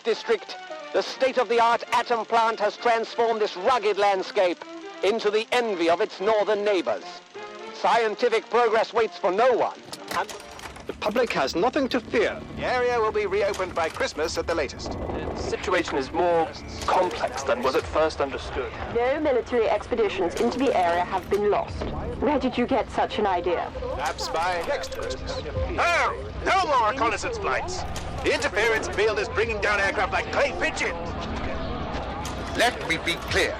District, the state-of-the-art atom plant has transformed this rugged landscape into the envy of its northern neighbors. Scientific progress waits for no one, and the public has nothing to fear. The area will be reopened by Christmas at the latest. The situation is more complex than was at first understood. No military expeditions into the area have been lost. Where did you get such an idea? Perhaps by experts. Oh, no more reconnaissance flights. The interference field is bringing down aircraft like clay pigeons. Let me be clear.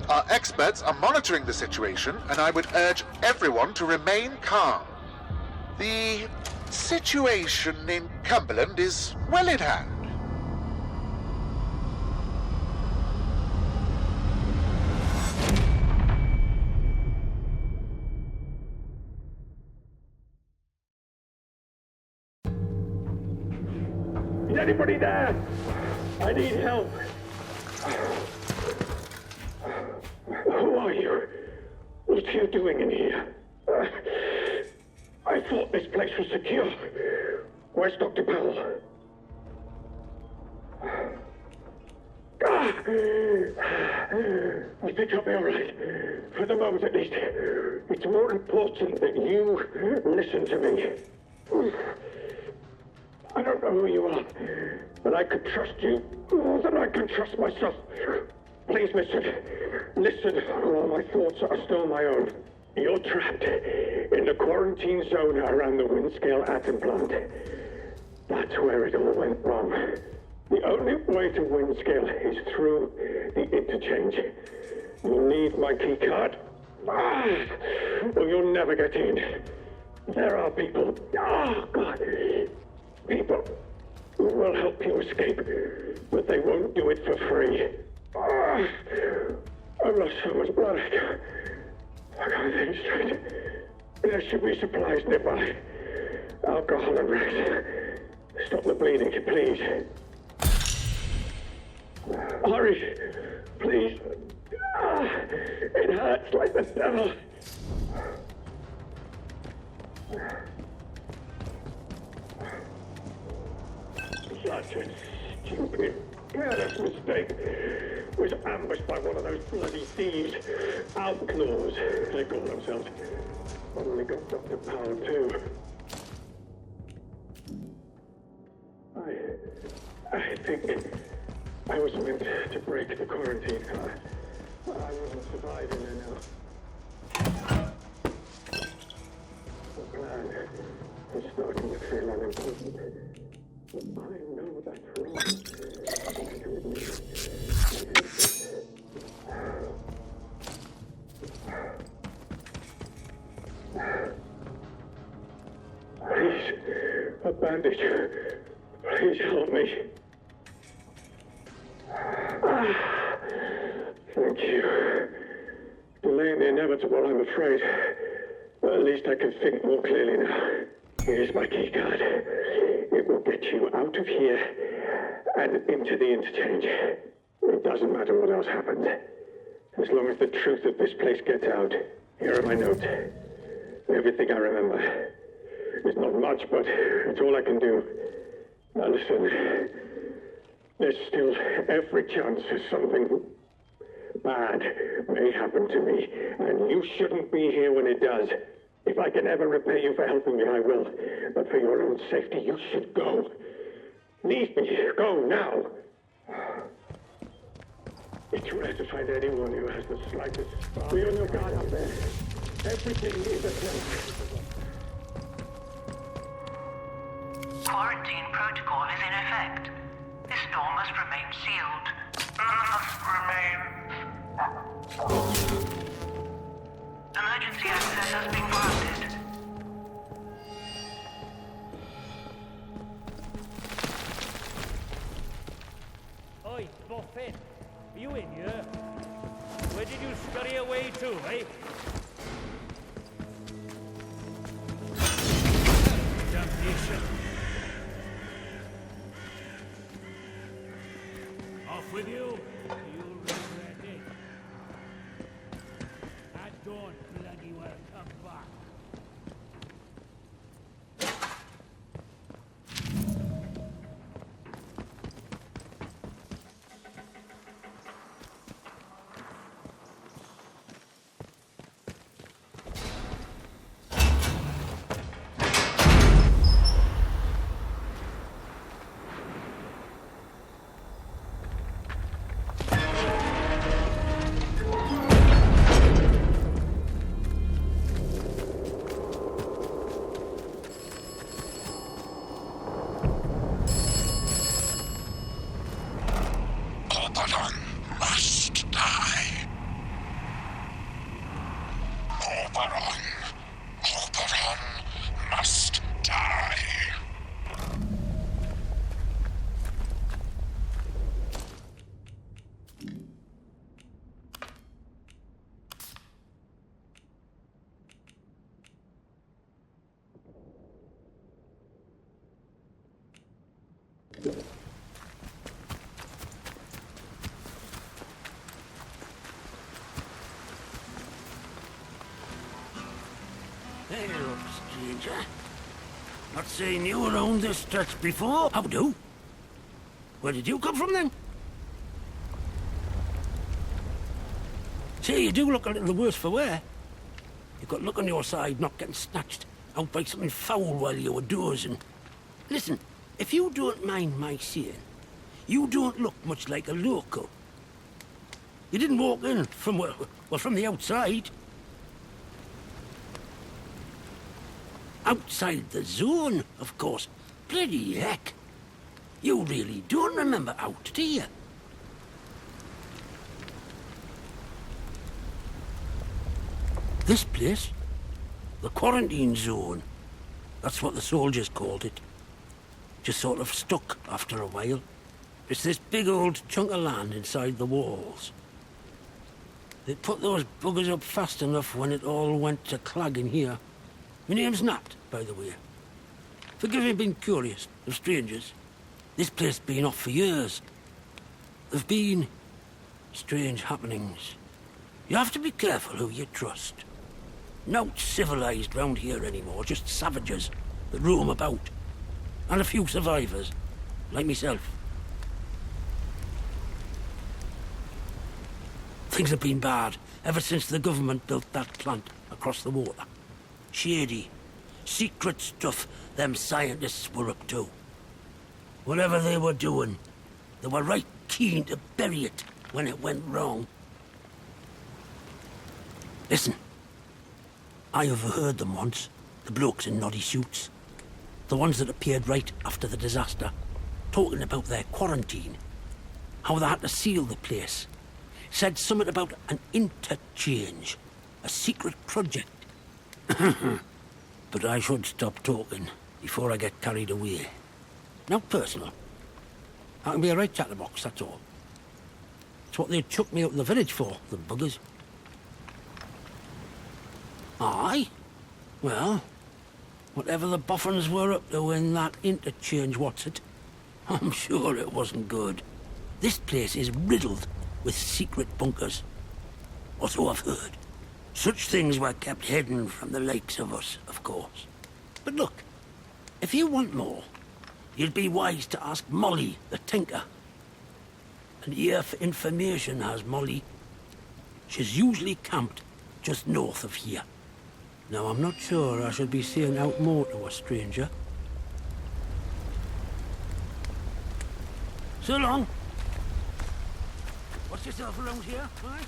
Our experts are monitoring the situation, and I would urge everyone to remain calm. The situation in Cumberland is well in hand. Is anybody there? I need help. Who are you? What are you doing in here? I thought this place was secure. Where's Dr. Powell? I think I'll be all right. For the moment, at least. It's more important that you listen to me. I don't know who you are, but I could trust you more than I can trust myself. Please listen. Listen, while my thoughts are still my own. You're trapped in the quarantine zone around the Windscale atom plant. That's where it all went wrong. The only way to Windscale is through the interchange. You'll need my key card. Or you'll never get in. There are people. Oh, God. People who will help you escape, but they won't do it for free. I've lost so much blood. I can't think straight. There should be supplies nearby. Alcohol and rest. Stop the bleeding, please. Hurry, please. It hurts like the devil. Such a stupid, careless mistake. Was ambushed by one of those bloody thieves. Outlaws, they call themselves. Only got Dr. Powell, too. I think I was meant to break the quarantine. I wouldn't survive in there now. The plan is starting to feel unimportant. But I know that's wrong. Please, a bandage. Please help me. Thank you. Delaying the inevitable, I'm afraid. But at least I can think more clearly now. Here's my key card. It will get you out of here and into the interchange. It doesn't matter what else happens. As long as the truth of this place gets out. Here are my notes. Everything I remember. It's not much, but it's all I can do. Now listen. There's still every chance that something bad may happen to me, and you shouldn't be here when it does. If I can ever repay you for helping me, I will. But for your own safety, you should go. Leave me. Go now. It's rare to find anyone who has the slightest spark. Be on your guard up there. Everything is at stake. Quarantine protocol is in effect. This door must remain sealed. Emergency access has been granted. Oi, Buffin! Are you in here? Where did you scurry away to, eh? Damnation! Off with you! You'll regret it. I don't bloody well come back. Hello, stranger. Not seen you around this stretch before. How do? Where did you come from, then? Say, you do look a little the worse for wear. You've got luck on your side not getting snatched out by something foul while you were dozing. Listen, if you don't mind my saying, you don't look much like a local. You didn't walk in from, well, from the outside. Outside the zone, of course. Bloody heck. You really don't remember out, do you? This place, the quarantine zone, that's what the soldiers called it. Just sort of stuck after a while. It's this big old chunk of land inside the walls. They put those buggers up fast enough when it all went to clag in here. My name's Nat, by the way. Forgive me being curious of strangers. This place been off for years. There've been strange happenings. You have to be careful who you trust. Not civilized round here anymore, just savages that roam about. And a few survivors, like myself. Things have been bad ever since the government built that plant across the water. Shady, secret stuff them scientists were up to. Whatever they were doing, they were right keen to bury it when it went wrong. Listen, I overheard them once, the blokes in noddy suits. The ones that appeared right after the disaster, talking about their quarantine. How they had to seal the place. Said something about an interchange, a secret project. But I should stop talking before I get carried away. Not personal. I can be a right chatterbox, that's all. It's what they chucked me out of the village for, the buggers. Aye? Well, whatever the boffins were up to in that interchange, what's it? I'm sure it wasn't good. This place is riddled with secret bunkers. Or so I've heard. Such things were kept hidden from the likes of us, of course. But look, if you want more, you'd be wise to ask Molly, the tinker. An ear for information has Molly. She's usually camped just north of here. Now, I'm not sure I should be saying out more to a stranger. So long. Watch yourself around here, right?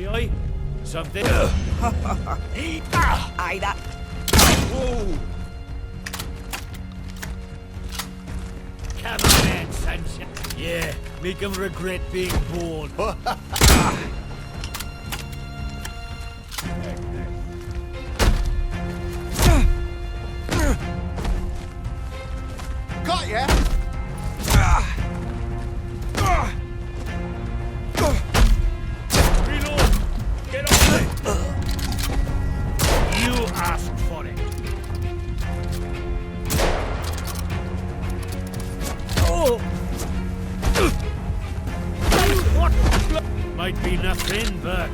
Oi, oi. Something. Aye, that. Whoa. Come on, man, sunshine. Yeah, make him regret being born. Got ya! Reload! Get on it! You asked for it. Oh! What? Might be nothing, but...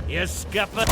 You scupper!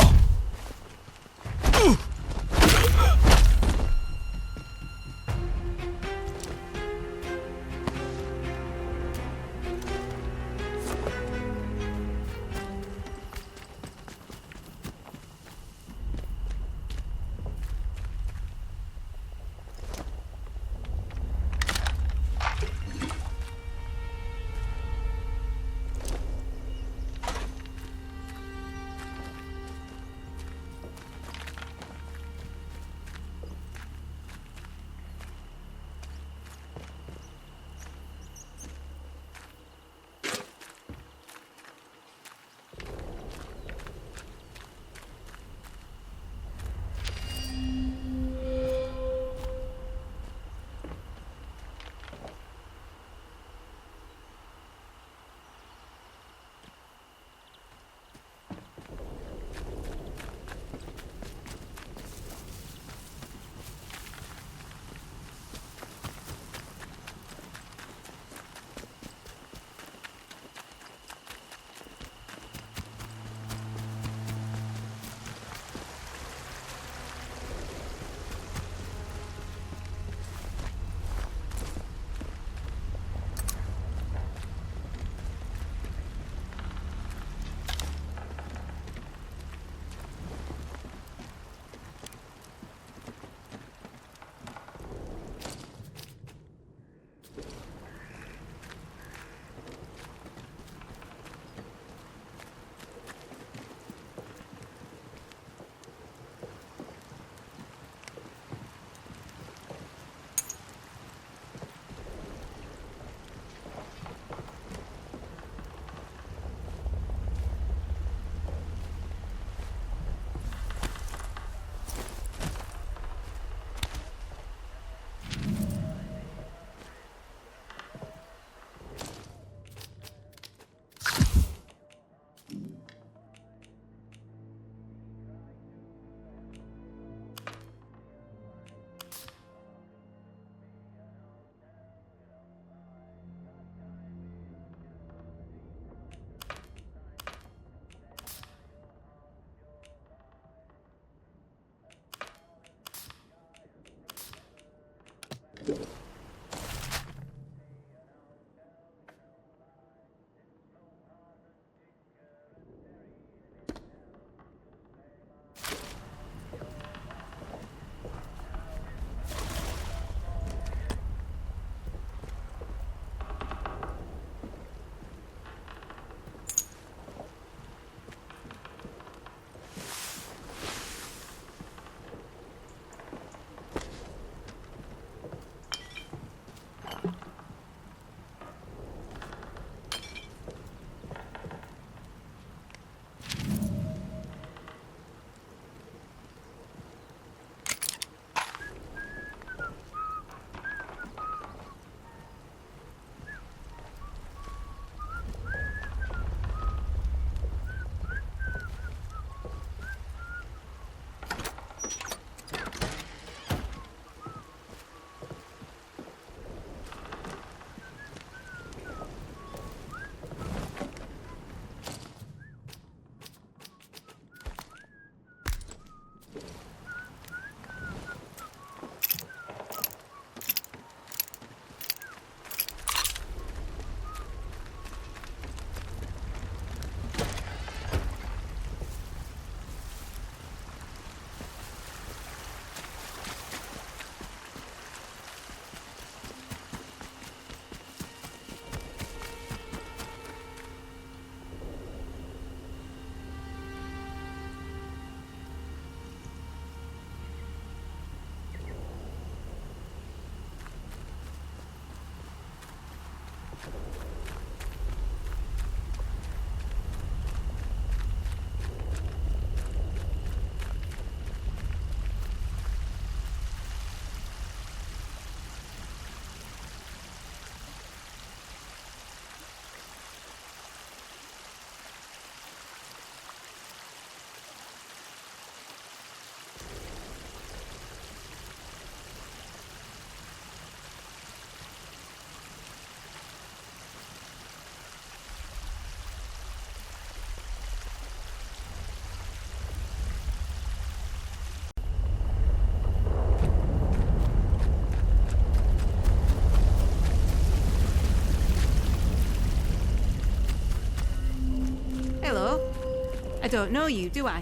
don't know you, do I?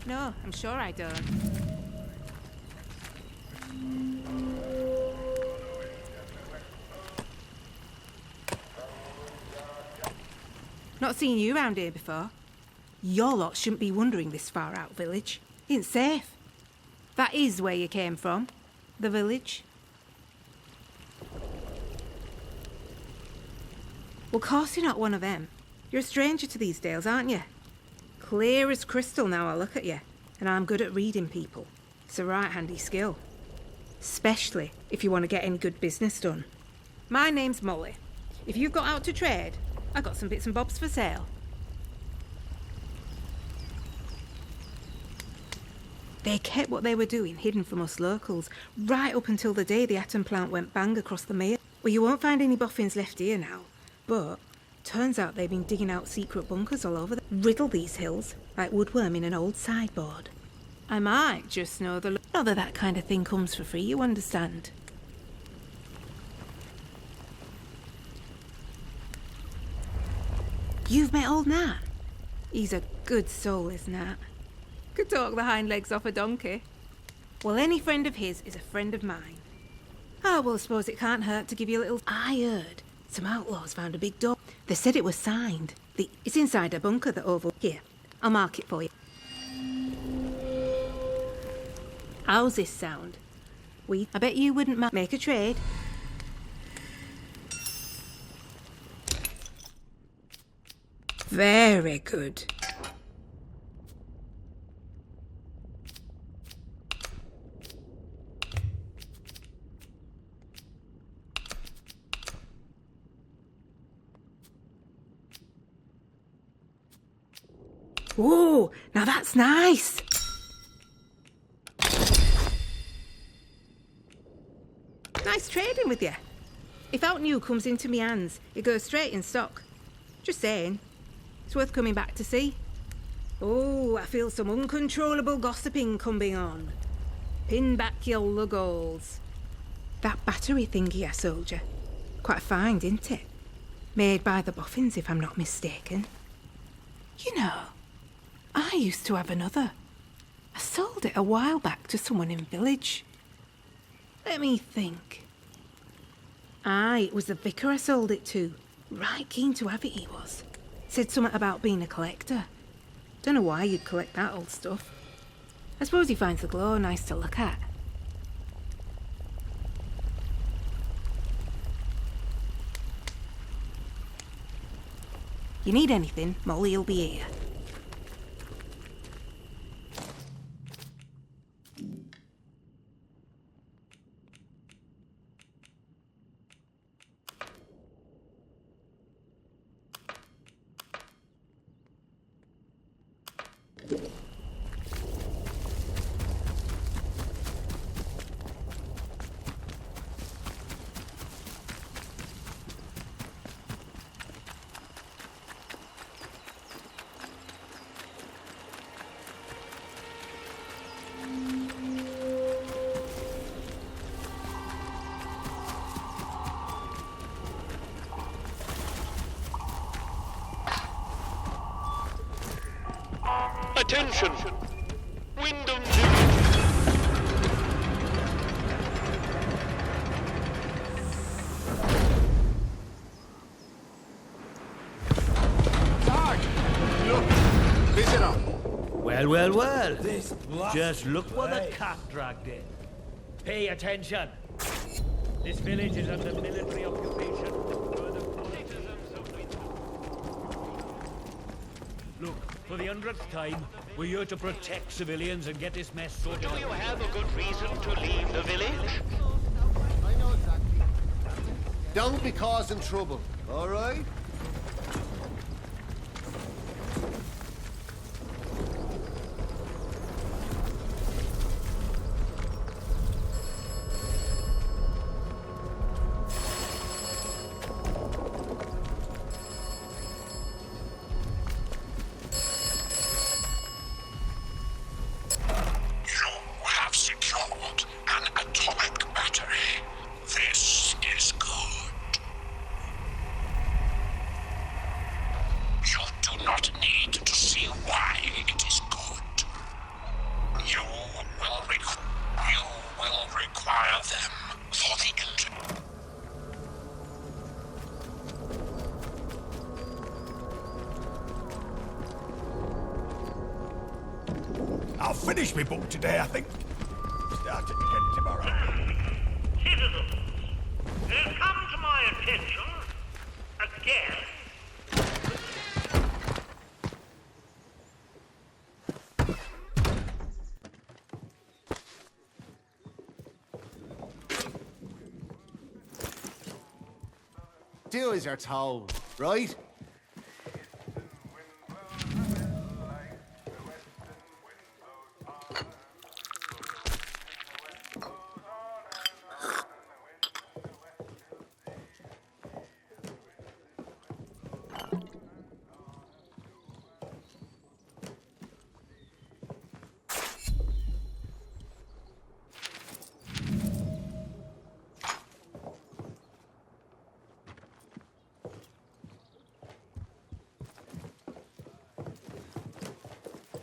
No, I'm sure I don't. Not seen you round here before. Your lot shouldn't be wandering this far out, village. Ain't safe. That is where you came from, the village. Well, course you're not one of them. You're a stranger to these dales, aren't you? Clear as crystal now I look at you, and I'm good at reading people. It's a right handy skill. Especially if you want to get any good business done. My name's Molly. If you've got out to trade, I got some bits and bobs for sale. They kept what they were doing hidden from us locals, right up until the day the atom plant went bang across the mere. Well, you won't find any boffins left here now, but turns out they've been digging out secret bunkers all over riddle these hills, like woodworm in an old sideboard. I might just know the... Not that that kind of thing comes for free, you understand. You've met old Nat? He's a good soul, is Nat. Could talk the hind legs off a donkey. Well, any friend of his is a friend of mine. Oh, well, I suppose it can't hurt to give you a little... I heard some outlaws found a big door. They said it was signed. It's inside a bunker that over... Here, I'll mark it for you. How's this sound? I bet you wouldn't make a trade. Very good. Whoa, now that's nice. Nice trading with you. If out new comes into me hands, it goes straight in stock. Just saying. It's worth coming back to see. Oh, I feel some uncontrollable gossiping coming on. Pin back your luggoles. That battery thingy I sold you. Quite a find, isn't it? Made by the boffins, if I'm not mistaken. You know, I used to have another. I sold it a while back to someone in village. Let me think. Aye, it was the vicar I sold it to. Right keen to have it, he was. Said something about being a collector. Don't know why you'd collect that old stuff. I suppose he finds the glow nice to look at. You need anything, Molly'll be here. Attention! Wyndham Sarge! Look! Visitor! Well, well, well. Just look what the cat dragged in. Pay attention. This village is under military occupation. Look, for the 100th time, we're here to protect civilians and get this mess sorted out. Do you have a good reason to leave the village? I know exactly. Don't be causing trouble, all right? I'll finish my book today, I think. Start it again tomorrow. Citizens, it has come to my attention, again, Do as you're told, right?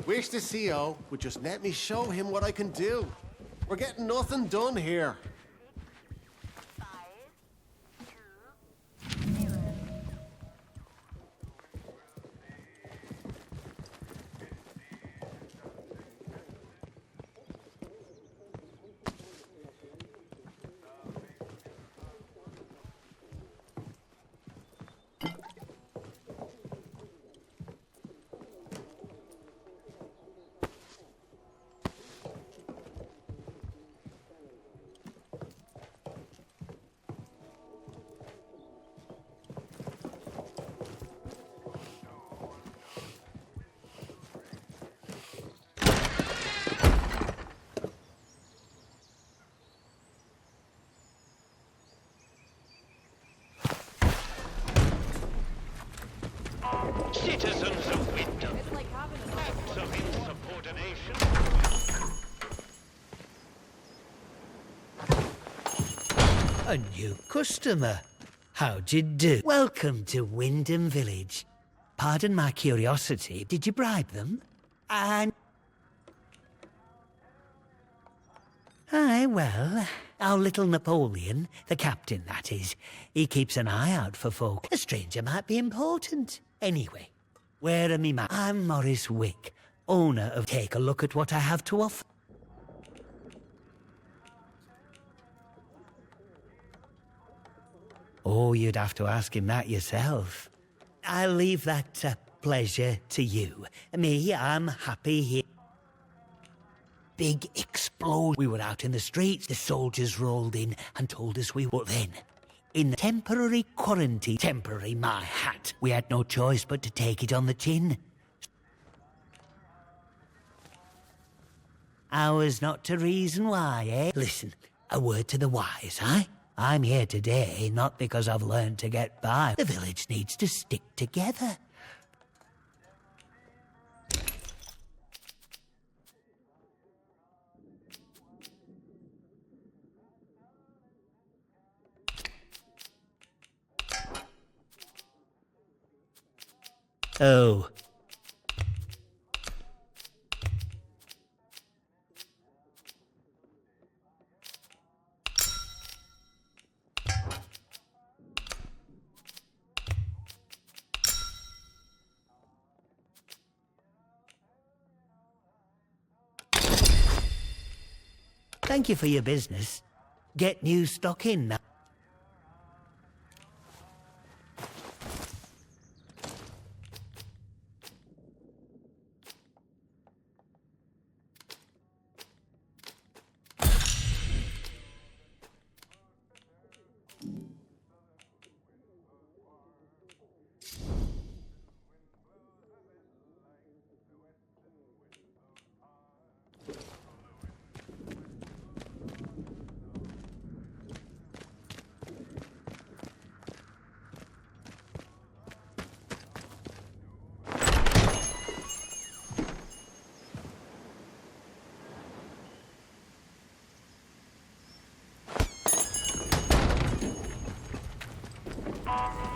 Wish the CO would just let me show him what I can do. We're getting nothing done here. Citizens of Wyndham, acts of insubordination. A new customer. How'd you do? Welcome to Wyndham Village. Pardon my curiosity, did you bribe them? Aye, well, our little Napoleon, the captain that is, he keeps an eye out for folk. A stranger might be important. Anyway, where are me man? I'm Morris Wick, owner of Take a Look at What I Have to Offer. Oh, you'd have to ask him that yourself. I'll leave that pleasure to you. Me, I'm happy here. Big explosion. We were out in the streets. The soldiers rolled in and told us we were then. In temporary quarantine. Temporary, my hat. We had no choice but to take it on the chin. Ours not to reason why, eh? Listen, a word to the wise, eh? I'm here today not because I've learned to get by. The village needs to stick together. Oh. Thank you for your business. Get new stock in now.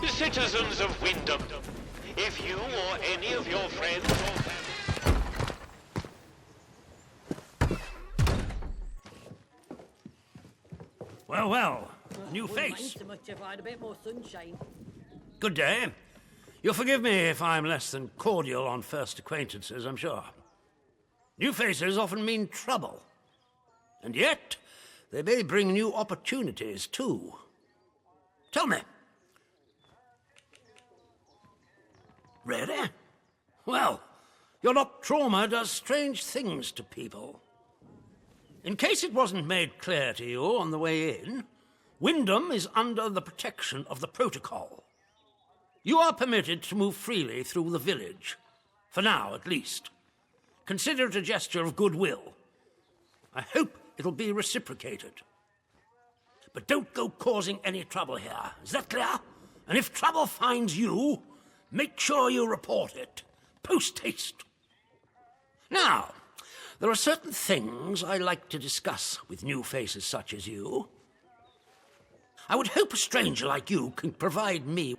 Citizens of Wyndham, if you or any of your friends or family... Well, a new face. So much if I had a bit more sunshine. Good day. You'll forgive me if I'm less than cordial on first acquaintances, I'm sure. New faces often mean trouble. And yet, they may bring new opportunities, too. Tell me. Really? Well, your lot trauma does strange things to people. In case it wasn't made clear to you on the way in, Wyndham is under the protection of the protocol. You are permitted to move freely through the village. For now, at least. Consider it a gesture of goodwill. I hope it'll be reciprocated. But don't go causing any trouble here. Is that clear? And if trouble finds you, make sure you report it. Post haste. Now, there are certain things I like to discuss with new faces such as you. I would hope a stranger like you can provide me.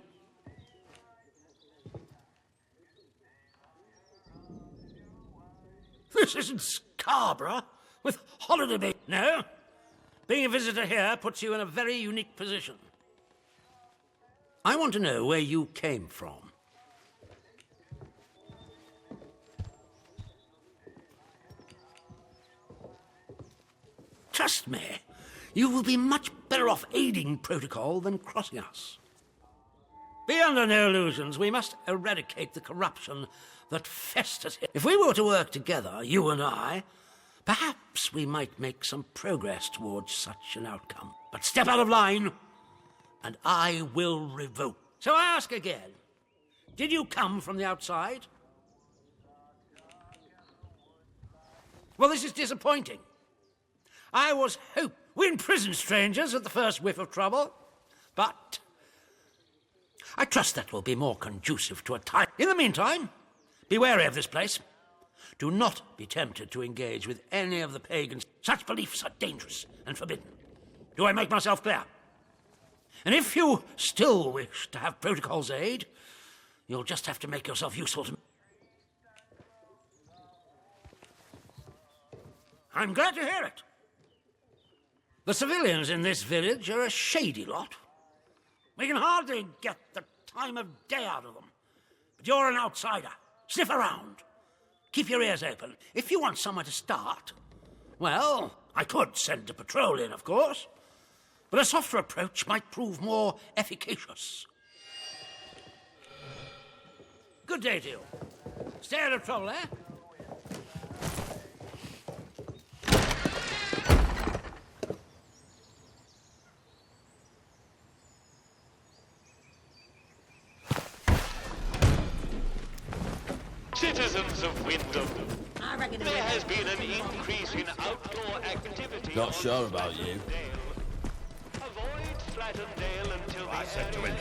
This isn't Scarborough with holiday bay. No. Being a visitor here puts you in a very unique position. I want to know where you came from. Trust me, you will be much better off aiding protocol than crossing us. Be under no illusions. We must eradicate the corruption that festers here. If we were to work together, you and I, perhaps we might make some progress towards such an outcome. But step out of line, and I will revoke. So I ask again, did you come from the outside? Well, this is disappointing. I was hoping we imprison strangers at the first whiff of trouble, but I trust that will be more conducive to a time. In the meantime, be wary of this place. Do not be tempted to engage with any of the pagans. Such beliefs are dangerous and forbidden. Do I make myself clear? And if you still wish to have protocol's aid, you'll just have to make yourself useful to me. I'm glad to hear it. The civilians in this village are a shady lot. We can hardly get the time of day out of them. But you're an outsider. Sniff around. Keep your ears open. If you want somewhere to start, well, I could send a patrol in, of course. But a softer approach might prove more efficacious. Good day to you. Stay out of trouble, eh? Citizens of Wyndham, there has been an increase in outdoor activity. Not sure about you. Avoid Slatterdale until I said to him.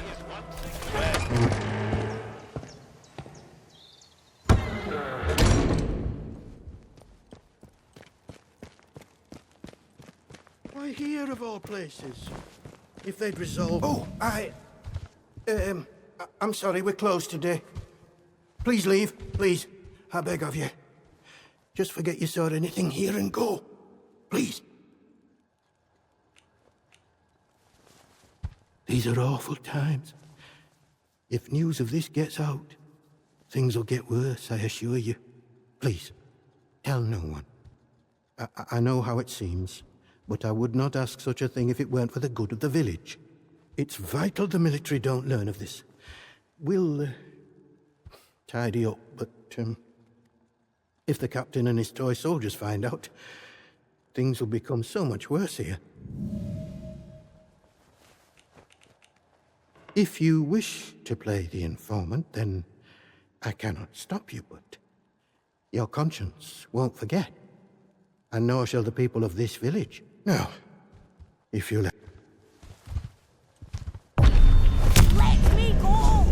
Why here of all places? If they'd resolved... Oh, I'm sorry, we're closed today. Please leave, please. I beg of you. Just forget you saw anything here and go. Please. These are awful times. If news of this gets out, things will get worse, I assure you. Please, tell no one. I know how it seems, but I would not ask such a thing if it weren't for the good of the village. It's vital the military don't learn of this. We'll tidy up, but if the captain and his toy soldiers find out, things will become so much worse here. If you wish to play the informant, then I cannot stop you, but your conscience won't forget, and nor shall the people of this village. Now, if you let... Let me go!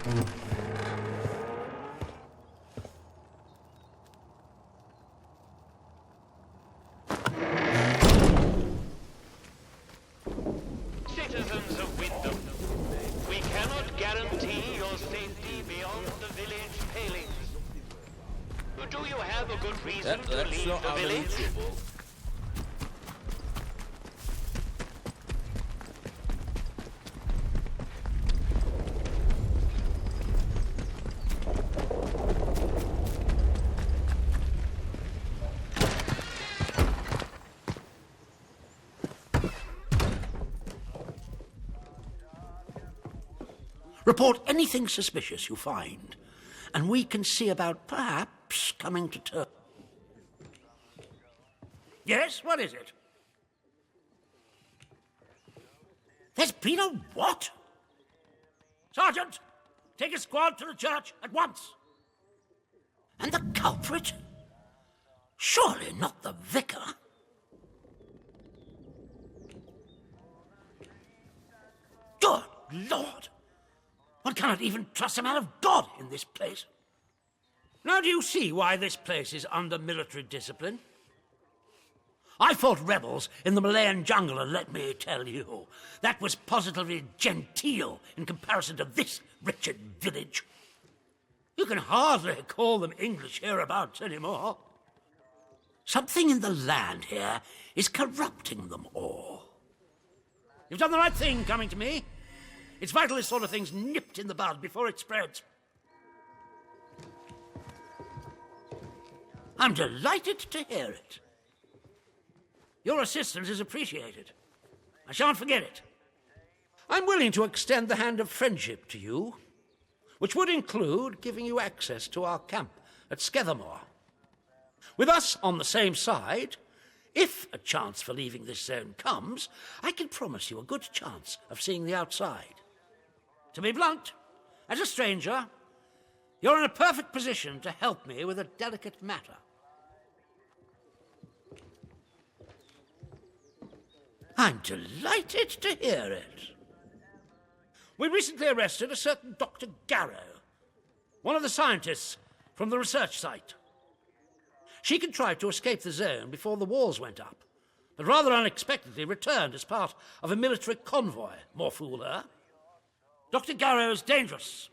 Citizens of Wyndham, we cannot guarantee your safety beyond the village palings. Do you have a good reason to leave the village? Report anything suspicious you find, and we can see about perhaps coming to terms. Yes, what is it? There's been a what? Sergeant, take a squad to the church at once. And the culprit? Surely not the vicar. Good Lord! One cannot even trust a man of God in this place. Now do you see why this place is under military discipline? I fought rebels in the Malayan jungle, and let me tell you, that was positively genteel in comparison to this wretched village. You can hardly call them English hereabouts anymore. Something in the land here is corrupting them all. You've done the right thing coming to me. It's vital this sort of thing's nipped in the bud before it spreads. I'm delighted to hear it. Your assistance is appreciated. I shan't forget it. I'm willing to extend the hand of friendship to you, which would include giving you access to our camp at Skethermore. With us on the same side, if a chance for leaving this zone comes, I can promise you a good chance of seeing the outside. To be blunt, as a stranger, you're in a perfect position to help me with a delicate matter. I'm delighted to hear it. We recently arrested a certain Dr. Garrow, one of the scientists from the research site. She contrived to escape the zone before the walls went up, but rather unexpectedly returned as part of a military convoy. More fool her. Dr. Garrow is dangerous,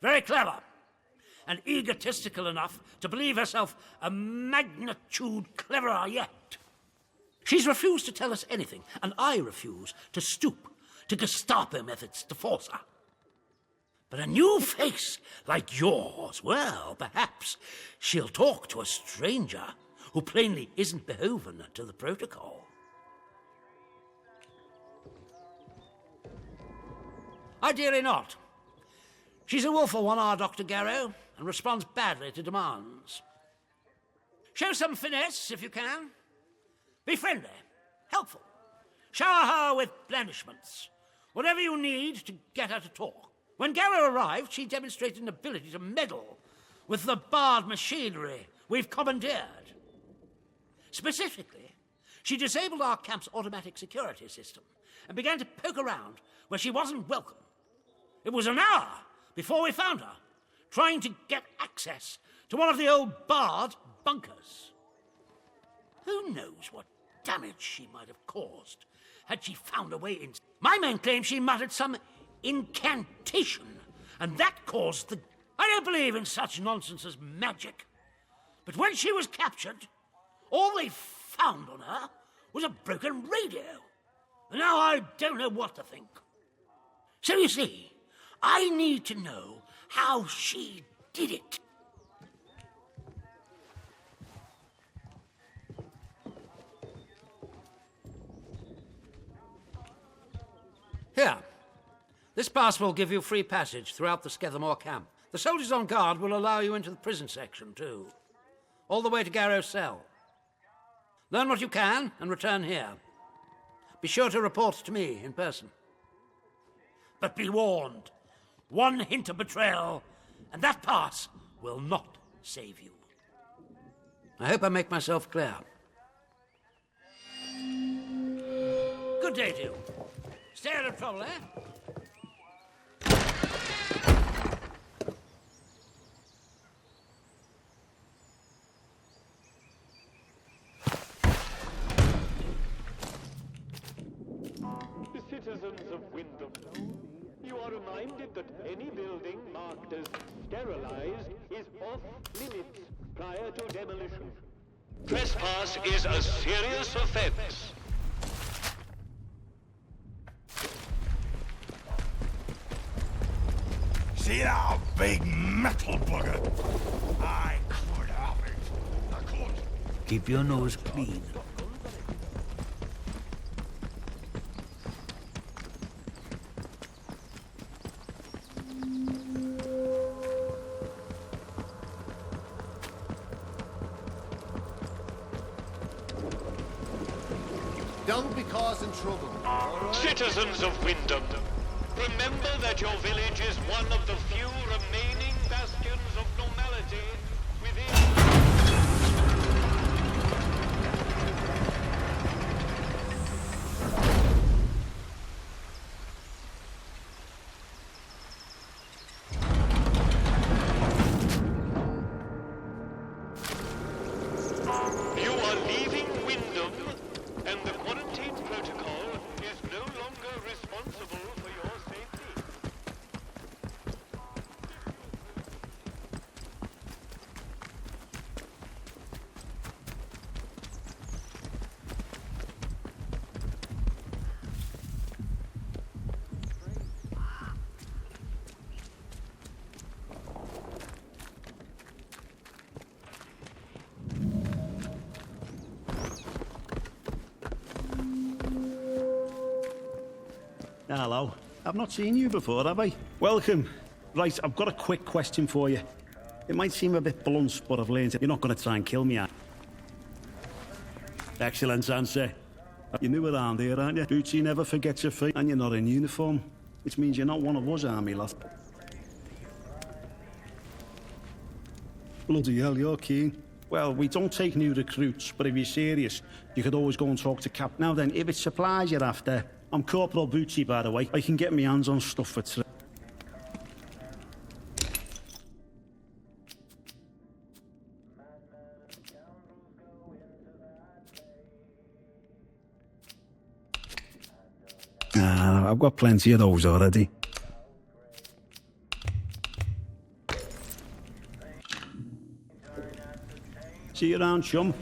very clever, and egotistical enough to believe herself a magnitude cleverer yet. She's refused to tell us anything, and I refuse to stoop to Gestapo methods to force her. But a new face like yours, well, perhaps she'll talk to a stranger who plainly isn't beholden to the protocol. Ideally not. She's a willful one, our Dr. Garrow, and responds badly to demands. Show some finesse, if you can. Be friendly, helpful. Shower her with blandishments. Whatever you need to get her to talk. When Garrow arrived, she demonstrated an ability to meddle with the barred machinery we've commandeered. Specifically, she disabled our camp's automatic security system and began to poke around where she wasn't welcome. It was an hour before we found her, trying to get access to one of the old barred bunkers. Who knows what damage she might have caused had she found a way in. My man claims she muttered some incantation, and that caused the... I don't believe in such nonsense as magic. But when she was captured, all they found on her was a broken radio. And now I don't know what to think. So you see, I need to know how she did it. Here. This pass will give you free passage throughout the Skethermore camp. The soldiers on guard will allow you into the prison section, too. All the way to Garrow's cell. Learn what you can and return here. Be sure to report to me in person. But be warned. One hint of betrayal, and that pass will not save you. I hope I make myself clear. Good day to you. Stay out of trouble, eh? reminded that any building marked as sterilized is off limits prior to demolition. Trespass is a serious offense. See that big metal bugger? I could have it. I could. Keep your nose clean. Don't be causing trouble. Citizens of Wyndham, remember that your village is one of the few remaining bastions of normality within. You are leaving Wyndham, and the quarantine protocol is no longer responsible for your safety. Hello. I've not seen you before, have I? Welcome. Right, I've got a quick question for you. It might seem a bit blunt, but I've learned that you're not going to try and kill me. Excellent answer. You're new around here, aren't you? Bootsy never forgets your feet, and you're not in uniform, which means you're not one of us, army lad. Bloody hell, you're keen. Well, we don't take new recruits, but if you're serious, you could always go and talk to Cap. Now then, if it's supplies you're after, I'm Corporal Bootsy, by the way. I can get my hands on stuff for I've got plenty of those already. See you around, chum.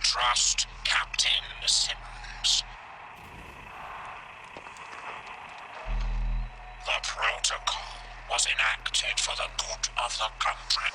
Trust Captain Sims. The protocol was enacted for the good of the country.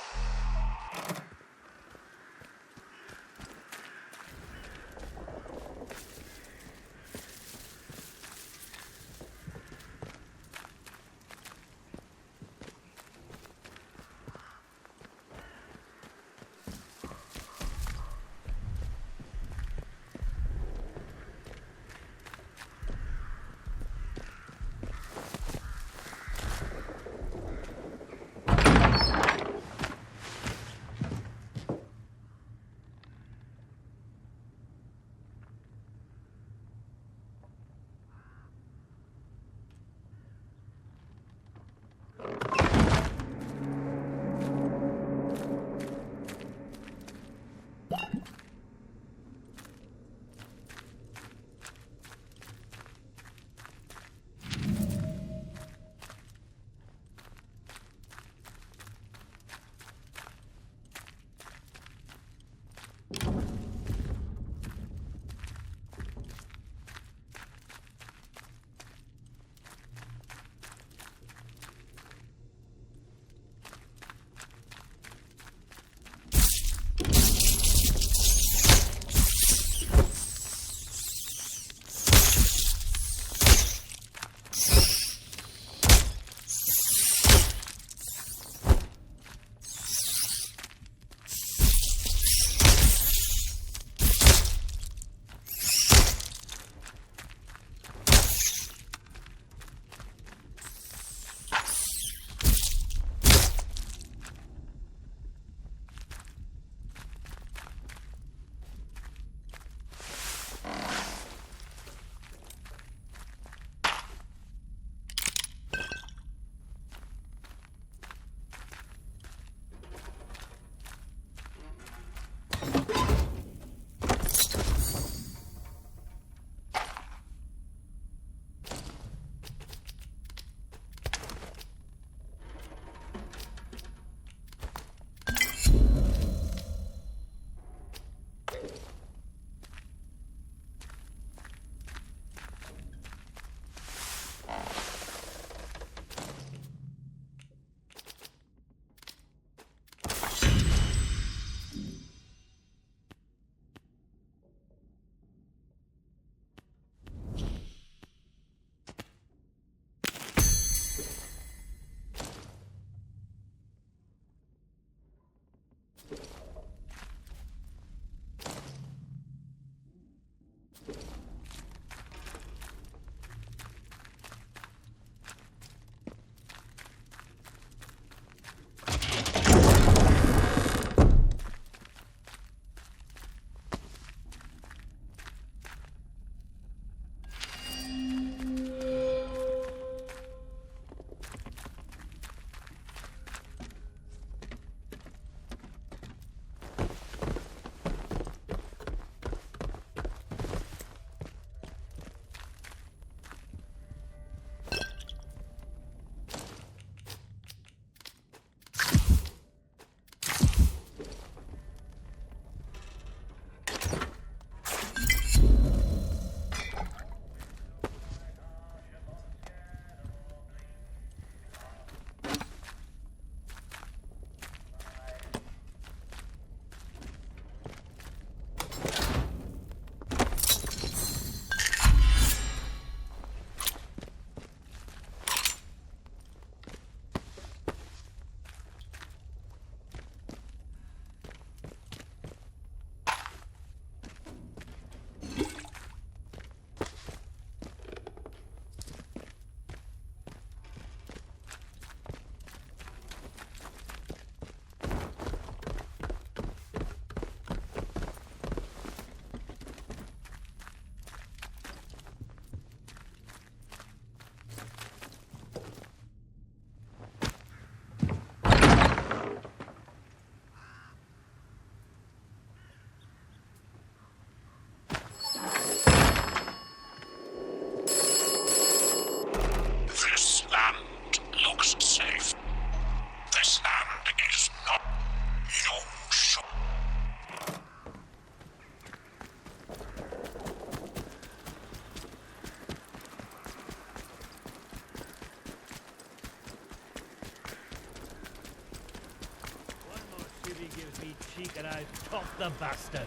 cheek and I'll top the bastard.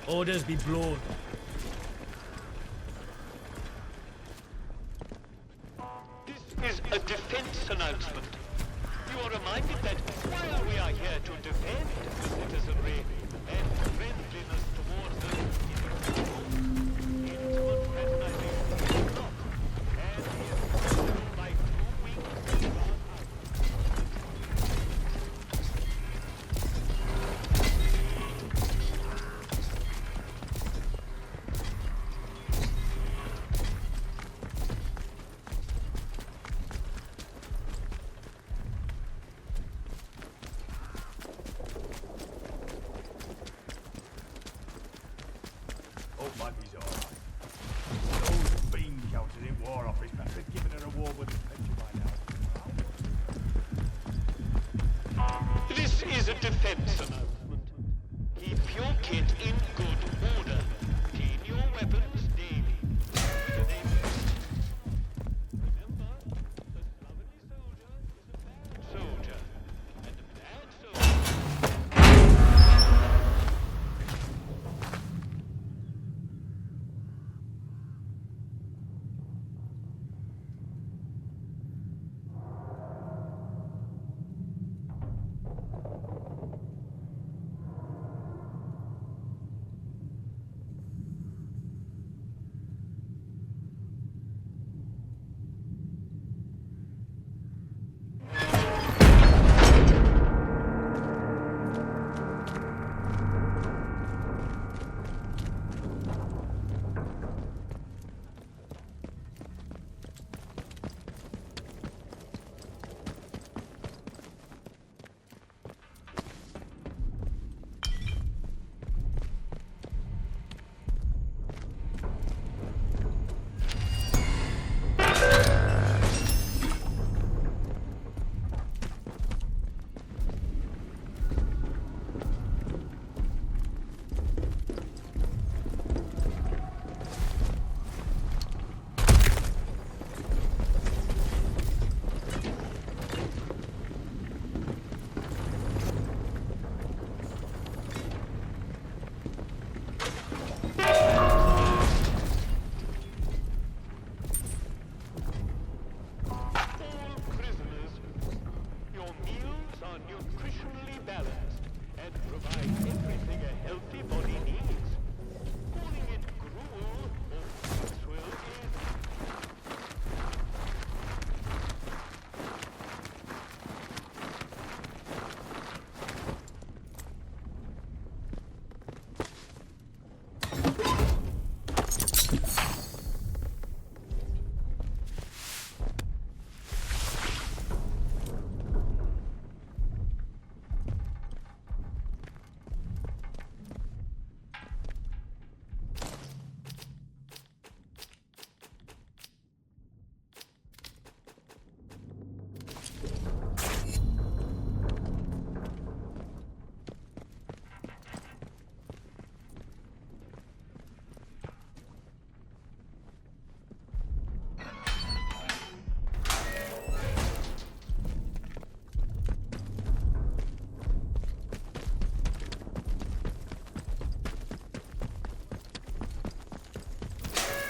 Orders be blown. This is a defense announcement. You are reminded that while we are here to defend citizenry and friendliness towards them, intimate fraternization is not, and is by 2 weeks. thought might be alright. Those bean counters in War Office must have given her a reward with picture by now. This is a defense announcement. Keep your kit in good order. Clean your weapons daily. Remember, the slovenly soldier is a bad soldier. And a bad soldier...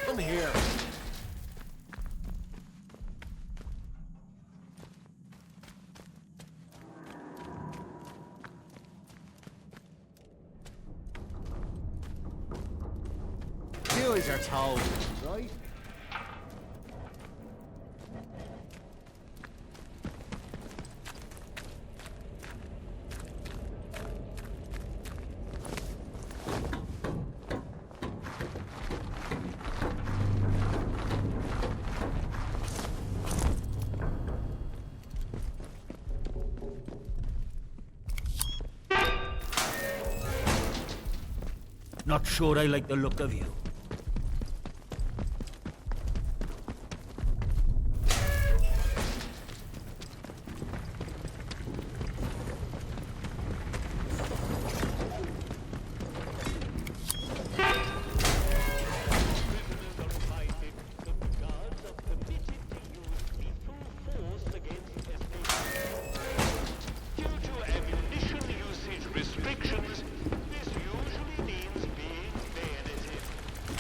Come here. Do as you're told, right? Not sure I like the look of you.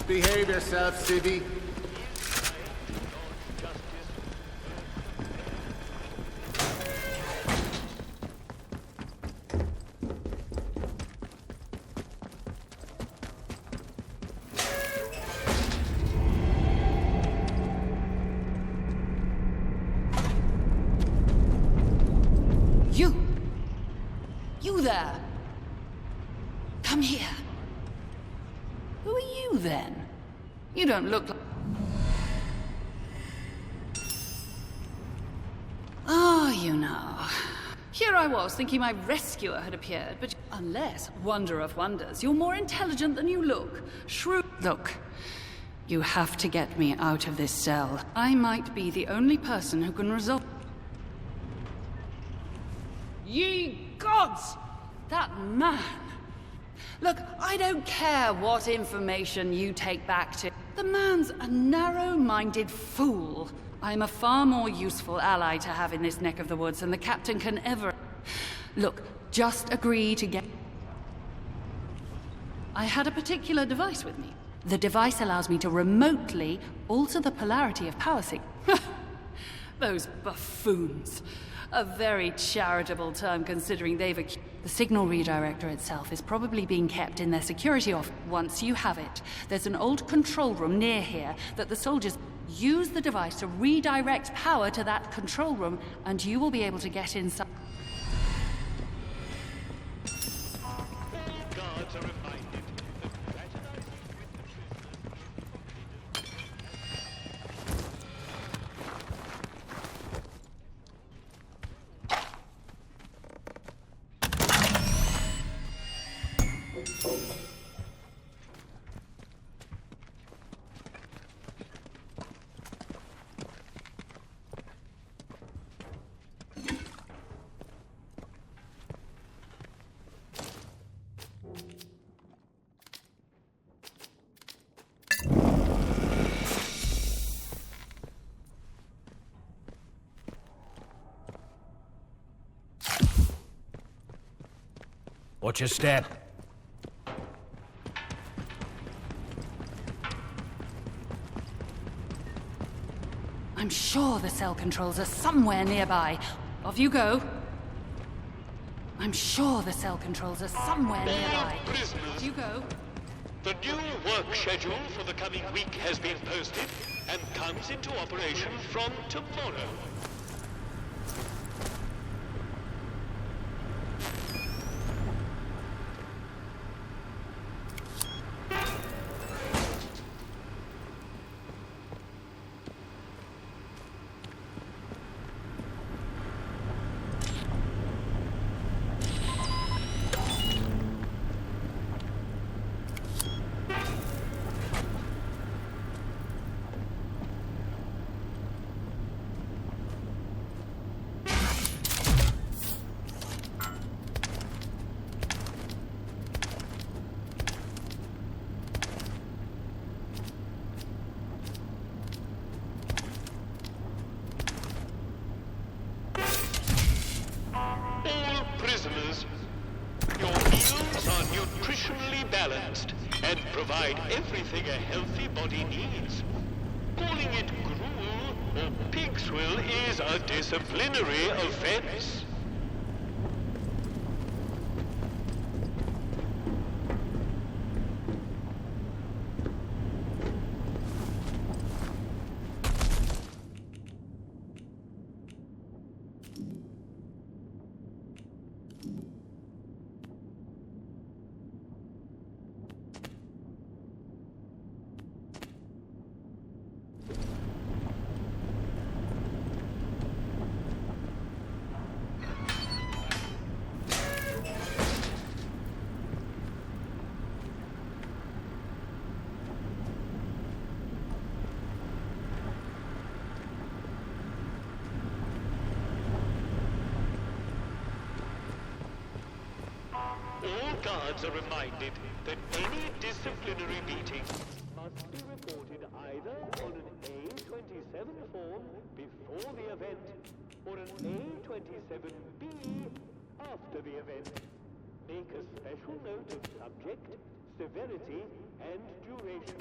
Behave yourself, civvy. You there! Come here. Who are you, then? You don't look like... Oh, you know. Here I was, thinking my rescuer had appeared, but unless, wonder of wonders, you're more intelligent than you look. Shrewd. Look, you have to get me out of this cell. I might be the only person who can resolve... Ye gods! That man! Look, I don't care what information you take back to... The man's a narrow-minded fool. I'm a far more useful ally to have in this neck of the woods than the captain can ever... Look, just agree to get... I had a particular device with me. The device allows me to remotely alter the polarity of power signals. Those buffoons. A very charitable term considering they've... The signal redirector itself is probably being kept in their security office. Once you have it, there's an old control room near here that the soldiers... Use the device to redirect power to that control room, and you will be able to get inside. Guards are reminded that Watch your step. I'm sure the cell controls are somewhere nearby. Off you go. I'm sure the cell controls are somewhere nearby. Off you go. the new work schedule for the coming week has been posted and comes into operation from tomorrow. And provide everything a healthy body needs. Calling it gruel or pig swill is a disciplinary offense. All guards are reminded that any disciplinary beating must be reported either on an A27 form before the event or an A27B after the event. Make a special note of subject, severity, and duration.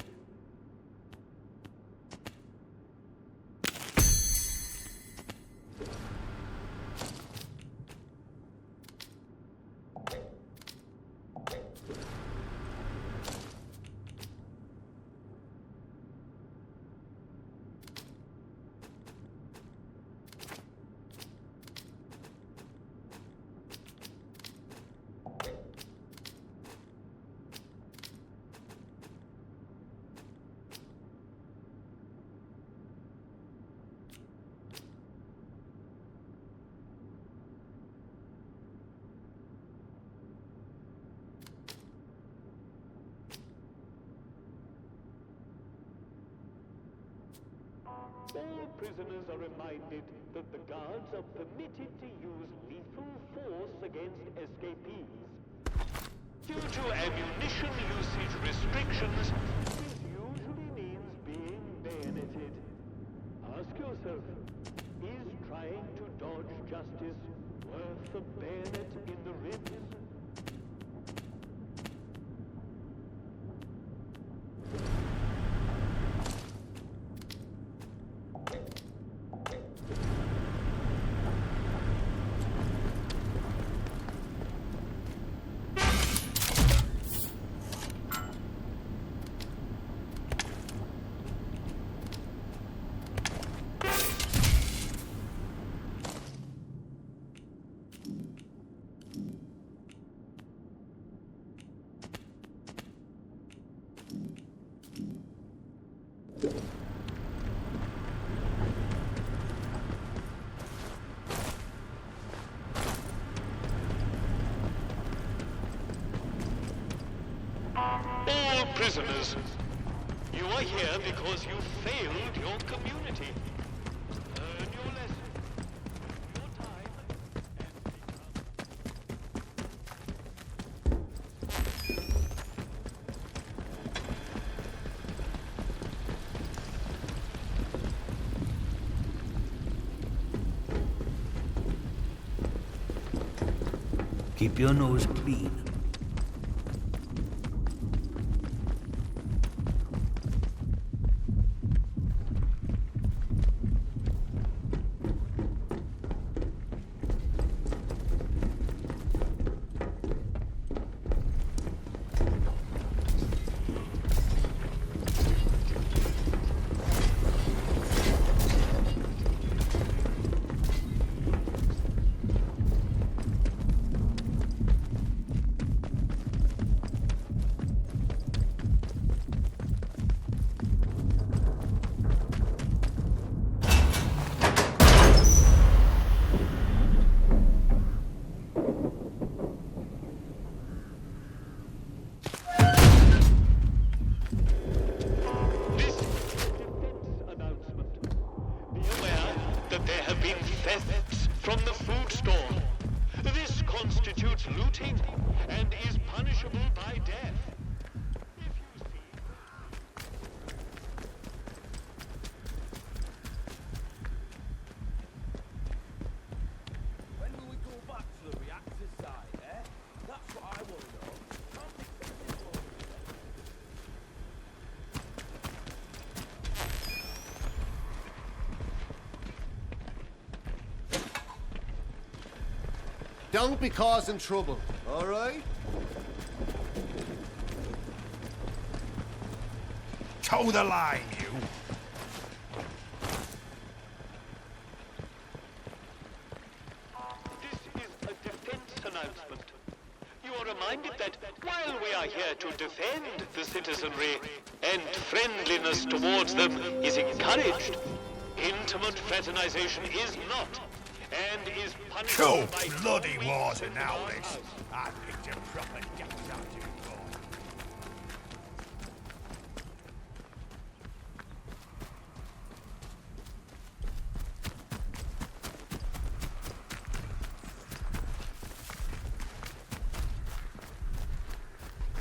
All prisoners are reminded that the guards are permitted to use lethal force against escapees. Due to ammunition usage restrictions, this usually means being bayoneted. Ask yourself, is trying to dodge justice worth a bayonet in the ribs? All prisoners, you are here because you failed your community. Learn your lesson. Your time Keep your nose clean. from the food store. This constitutes looting and is punishable by death. When will we go back to the reactor site, eh? That's what I want to know. Don't be causing trouble, all right? Toe the line, you. This is a defense announcement. You are reminded that while we are here to defend the citizenry and friendliness towards them is encouraged, intimate fraternization is not. And is punishable by bloody water now, this. I picked a proper gas out of you.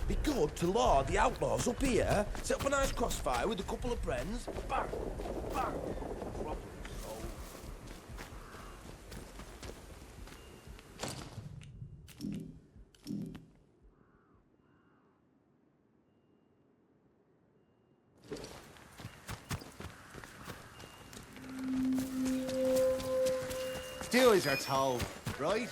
Be good to lord the outlaws up here. Set up a nice crossfire with a couple of friends. Bang! Bang! Problem solved. Do as you're told, right?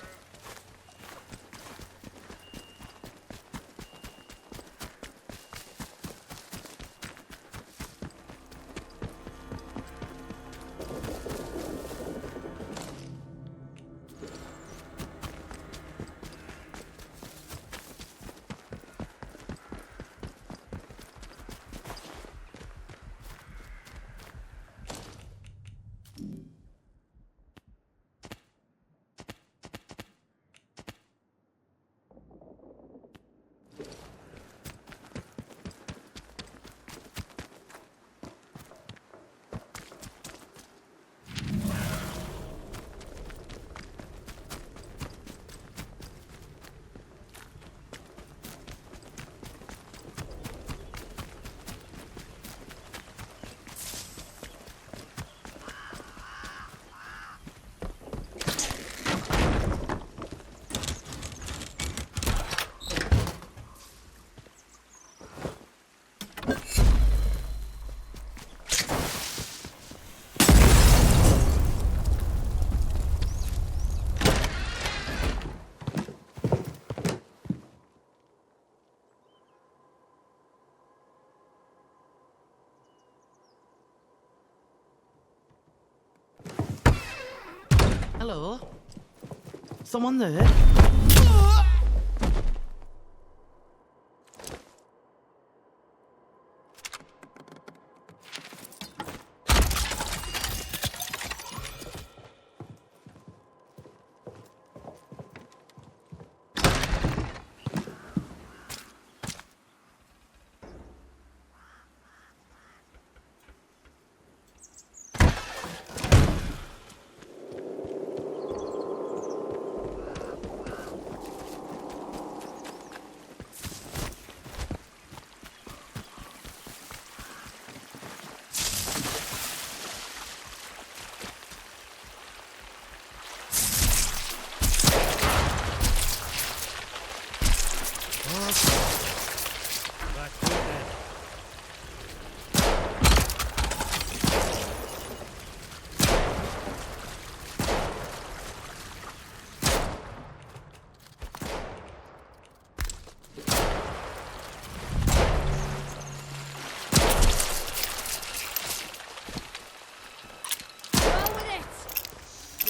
Hello? Someone there?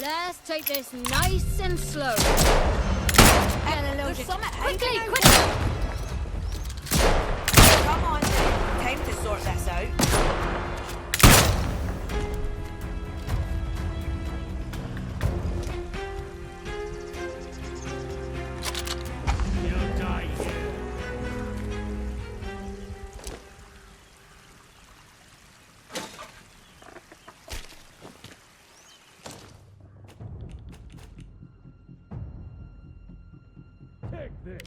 Let's take this nice and slow. There's something Quickly, hanging quickly! out. Come on, time to sort this out. You'll die here. Take this.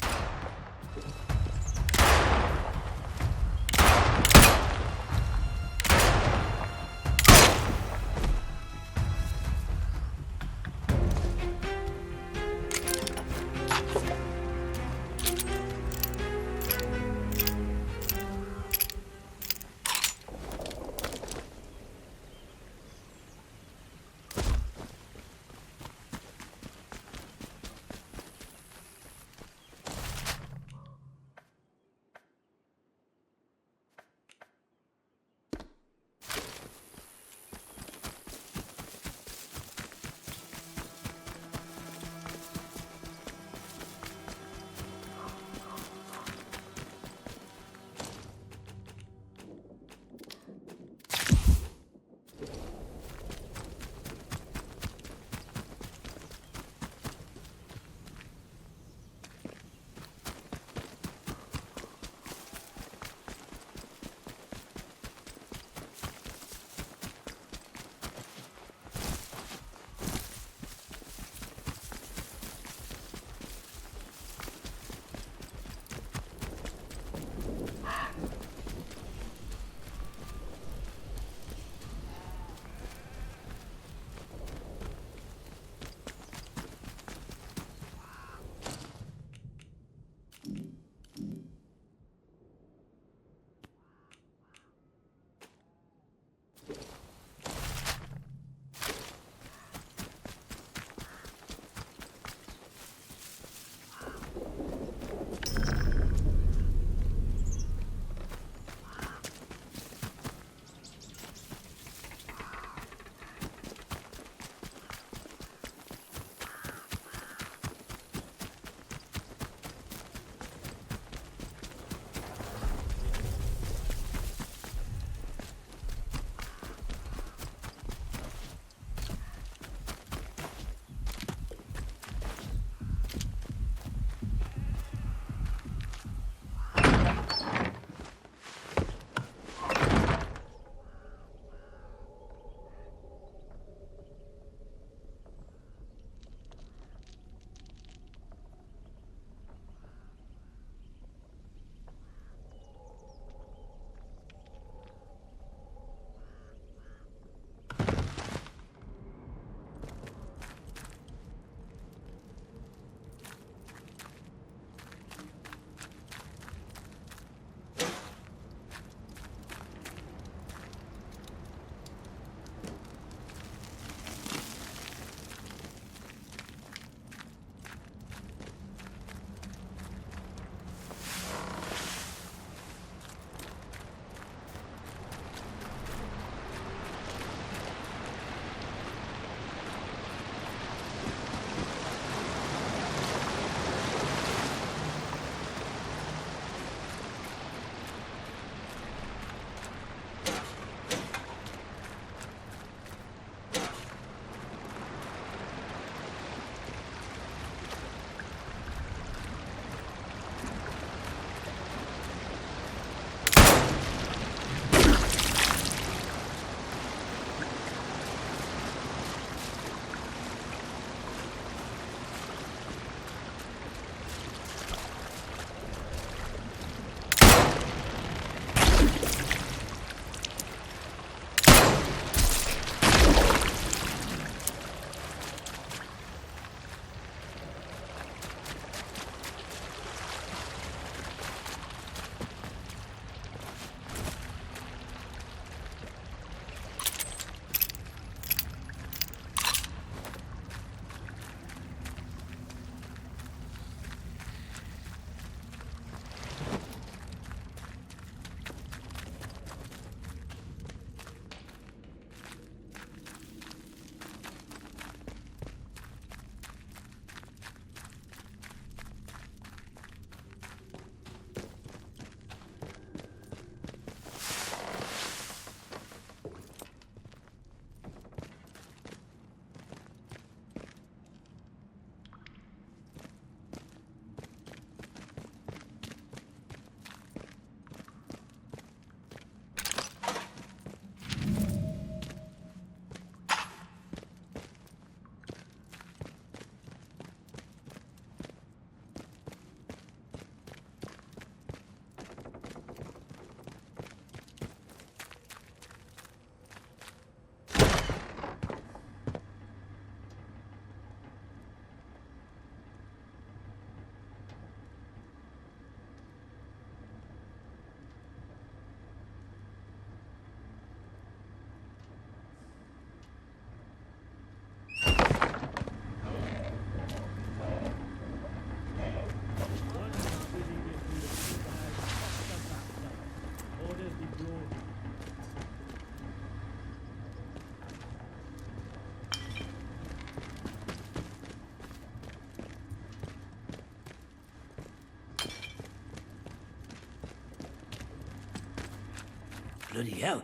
Bloody hell.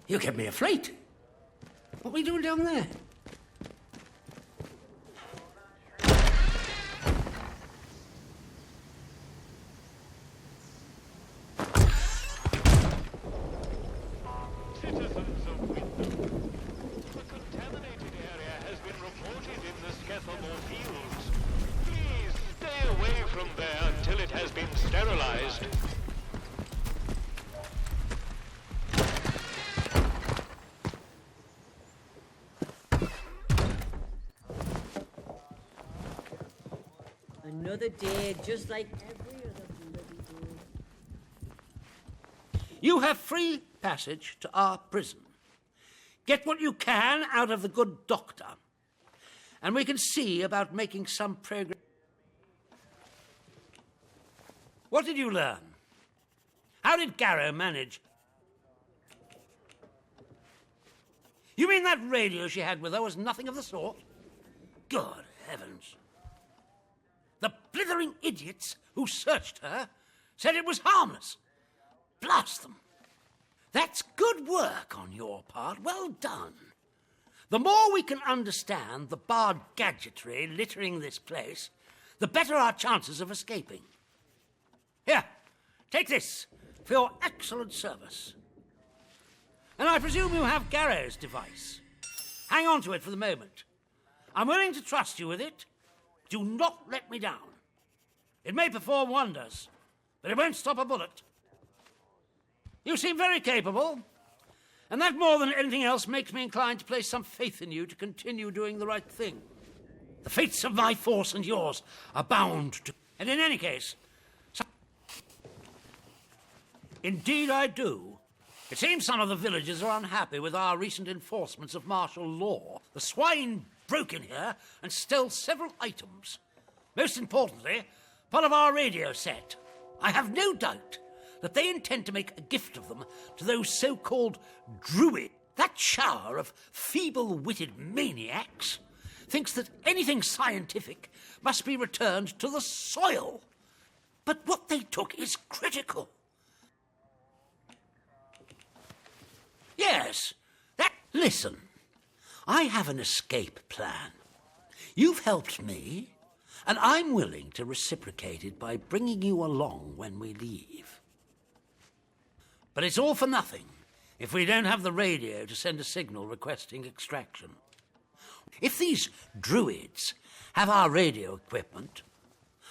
You kept me afloat. What are we doing down there? Citizens of Wyndham, a contaminated area has been reported in the Skethamore fields. Please stay away from there until it has been sterilized. Another day, just like every other bloody day. You have free passage to our prison. Get what you can out of the good doctor, and we can see about making some progress. What did you learn? How did Garrow manage? You mean that radio she had with her was nothing of the sort? Good heavens. The blithering idiots who searched her said it was harmless. Blast them. That's good work on your part. Well done. The more we can understand the barred gadgetry littering this place, the better our chances of escaping. Here, take this for your excellent service. And I presume you have Garrow's device. Hang on to it for the moment. I'm willing to trust you with it. Do not let me down. It may perform wonders, but it won't stop a bullet. You seem very capable, and that more than anything else makes me inclined to place some faith in you to continue doing the right thing. The fates of my force and yours are bound to... And in any case... Indeed I do. It seems some of the villagers are unhappy with our recent enforcements of martial law. The swine broke in here and stole several items. Most importantly, part of our radio set. I have no doubt that they intend to make a gift of them to those so-called druids. That shower of feeble-witted maniacs thinks that anything scientific must be returned to the soil. But what they took is critical. Yes, that... Listen, I have an escape plan. You've helped me, and I'm willing to reciprocate it by bringing you along when we leave. But it's all for nothing if we don't have the radio to send a signal requesting extraction. If these druids have our radio equipment,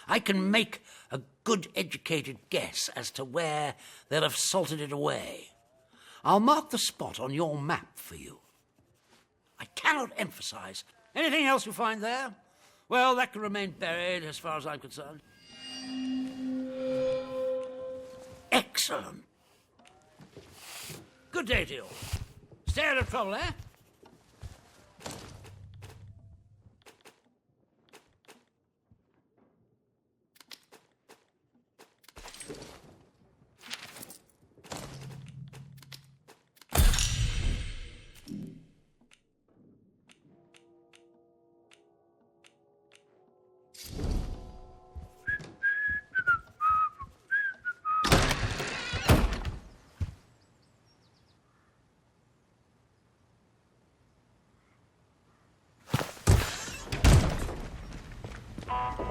I can make a good educated guess as to where they'll have salted it away. I'll mark the spot on your map for you. I cannot emphasize. Anything else you find there? Well, that can remain buried as far as I'm concerned. Excellent. Good day to you all. Stay out of trouble, eh?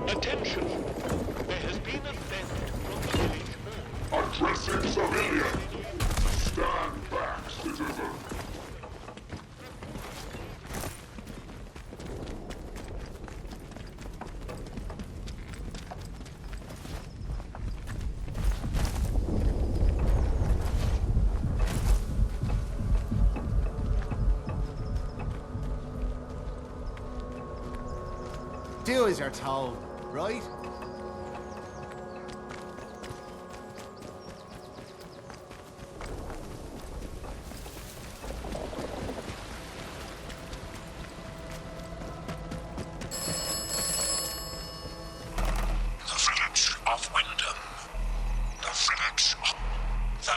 Attention! There has been a theft from the village hall. Addressing civilian! Stand back, citizen! Do as you're told, right? The village of Wyndham. The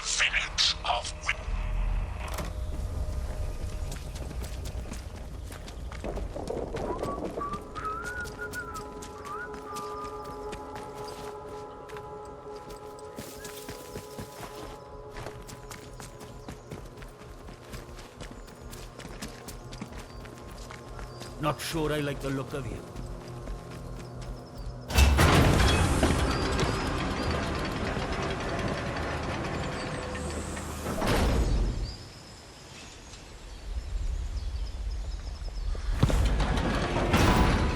village of Wyndham. Not sure I like the look of you.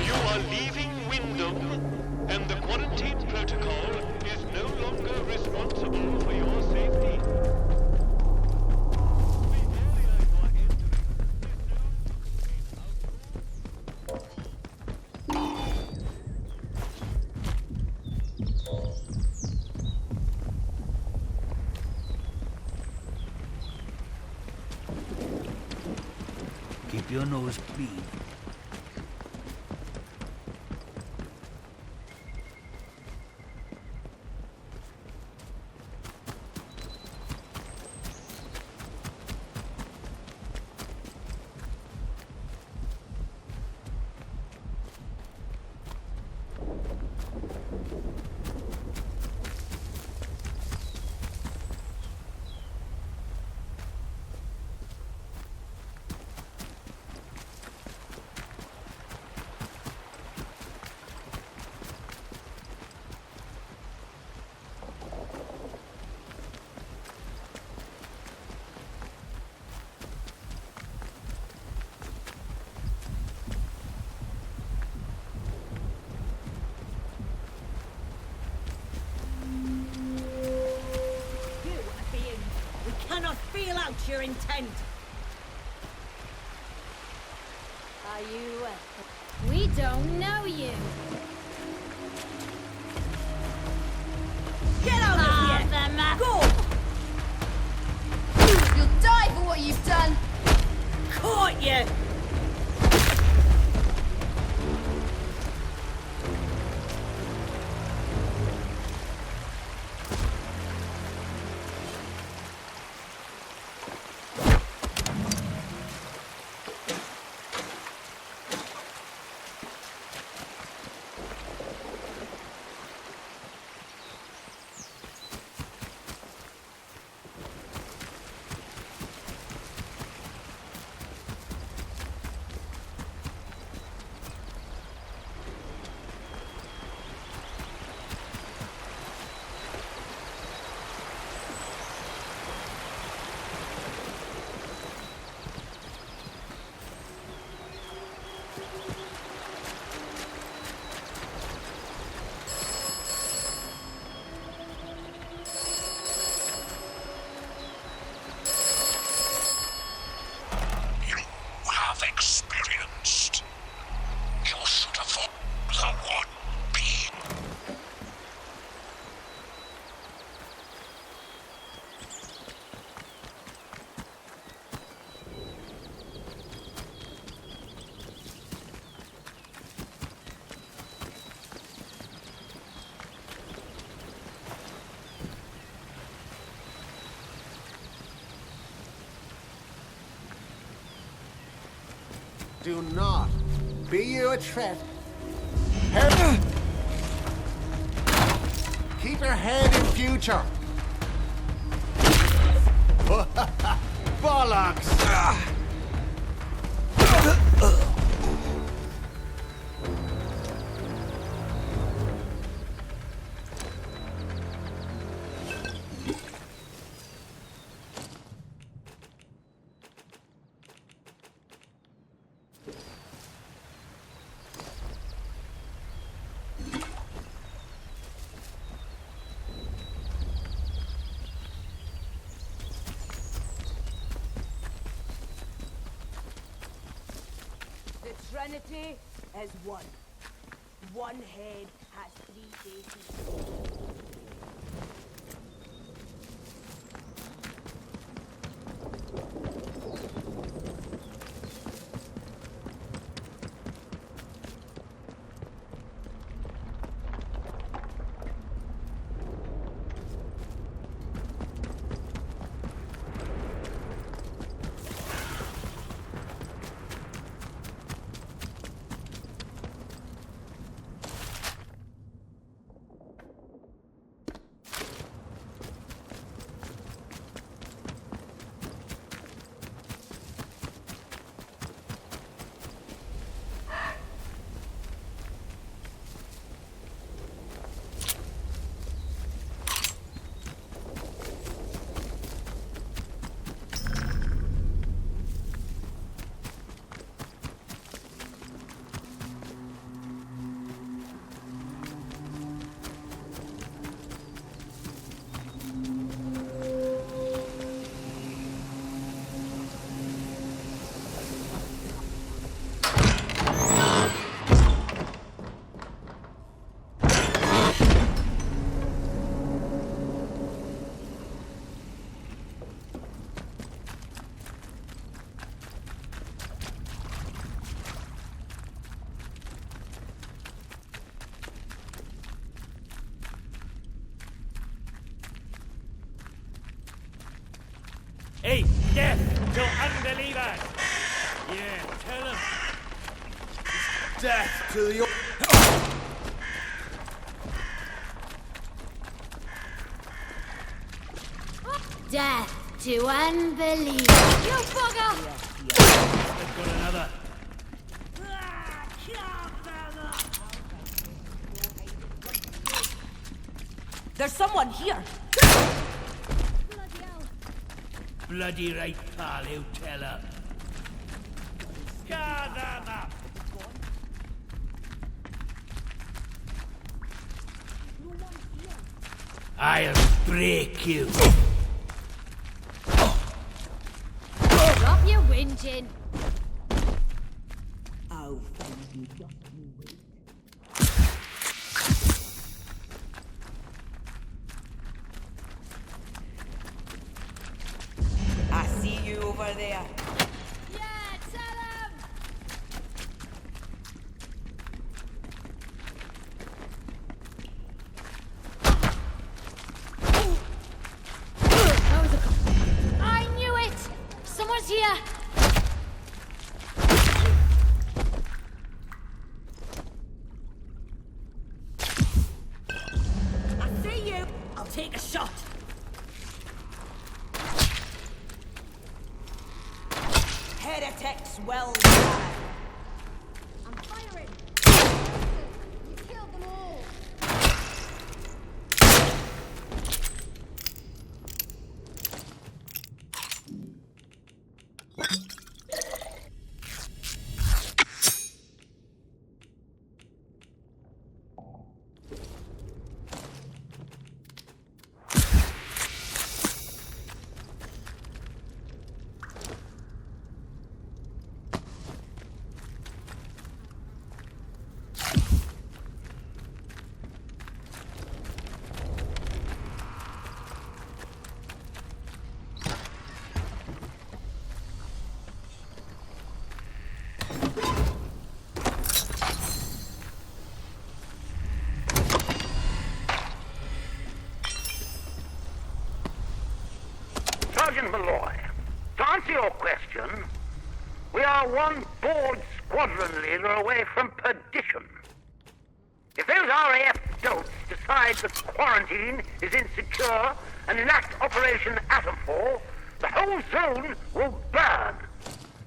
You are leaving Wyndham, and the quarantine protocol is no longer responsible for your safety. Keep your nose clean. Feel out your intent. Are you? We don't know you. Get out of here! Go! You'll die for what you've done. Caught you! Experienced. You should have fought the one being. Do not be you a threat. Keep your head in future. Bollocks! Trinity is one. One head has 3 faces. Death to unbelievers! Yeah, tell them. Death to the... Death to unbelief. You bugger! I've got another. There's someone here. Bloody right, pal, you tell her. Gather them up. I'll break you. Drop your whinging. I'll find you, just you wait. I see you over there. Yeah, tell him! That was a cop. I knew it! Someone's here! I see you. I'll take a shot. Heretics well done. I'm firing! You killed them all! Sergeant Malloy, to answer your question, we are one bored squadron leader away from perdition. If those RAF dolts decide that quarantine is insecure and enact Operation ATOMFALL, the whole zone will burn.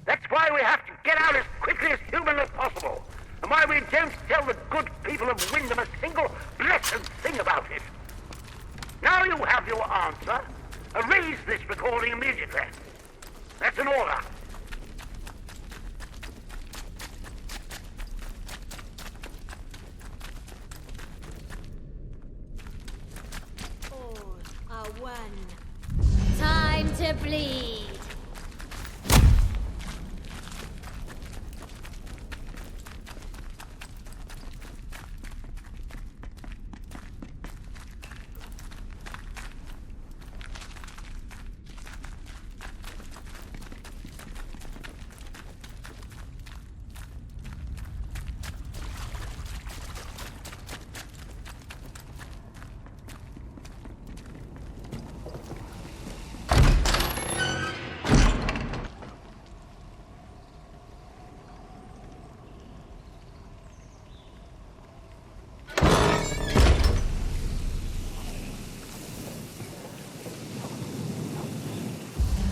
That's why we have to get out as quickly as humanly possible, and why we don't tell the good people of Wyndham a single blessed thing about it. Now you have your answer. Erase this recording immediately. That's an order. All are one. Time to bleed.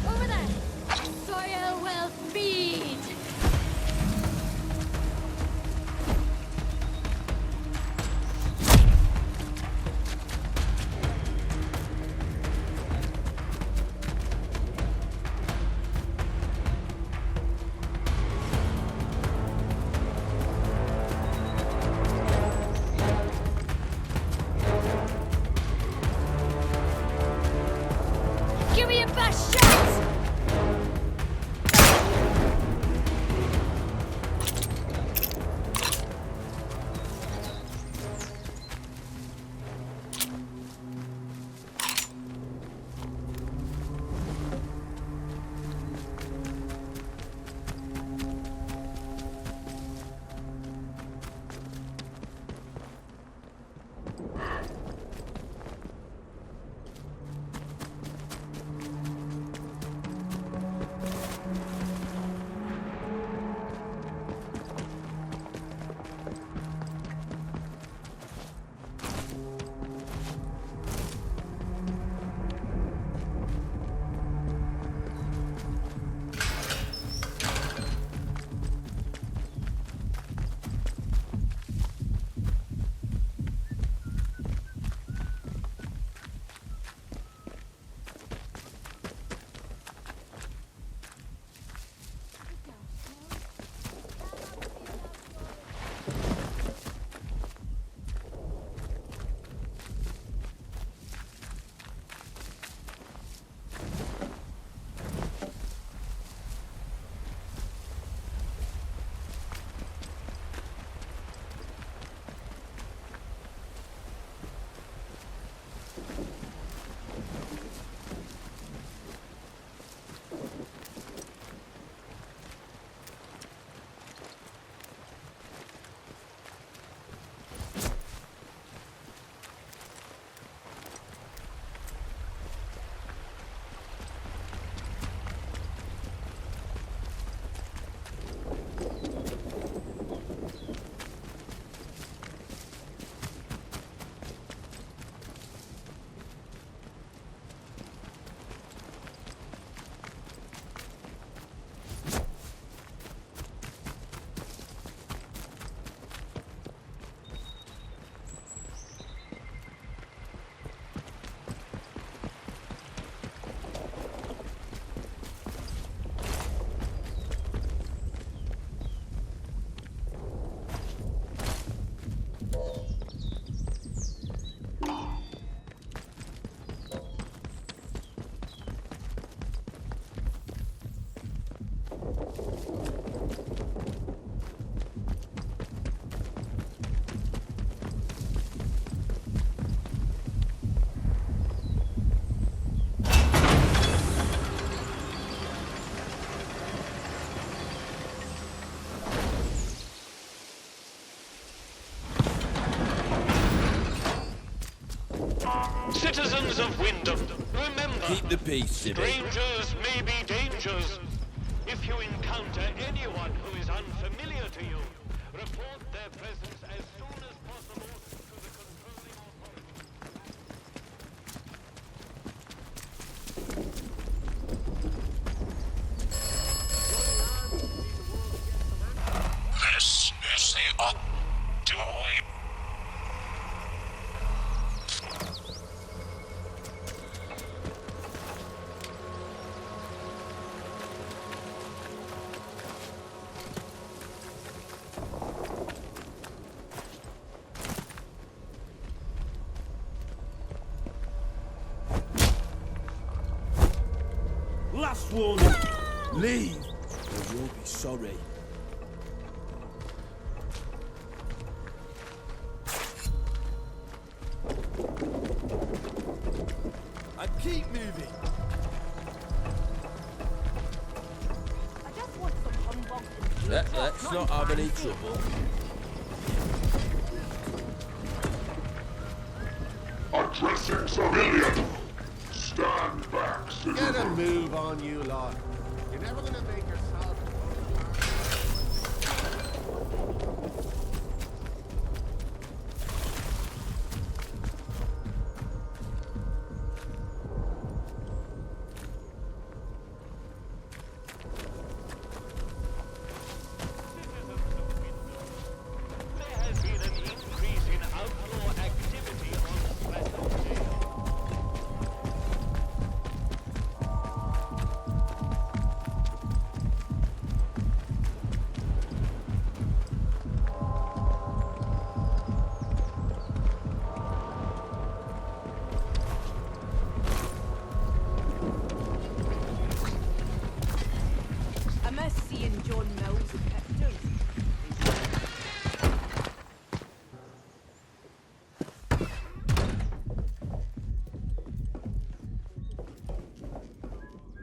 Over there! Soil will feed! Give me your best shot! Citizens of Wyndham, remember, Keep the peace, Sibby. strangers may be dangers. If you encounter anyone who is unfamiliar to you, report their presence as soon as possible to the controlling This is the Octoid. Last warning. Leave, or you'll be sorry. And keep moving. I just want some humbug. Let's not have any trouble. Addressing civilian. Stand back, citizen. Get a move on, you lot. You're never gonna make yourself. There has been an increase in outlaw activity on Saturday. I miss seeing John Mills in pictures.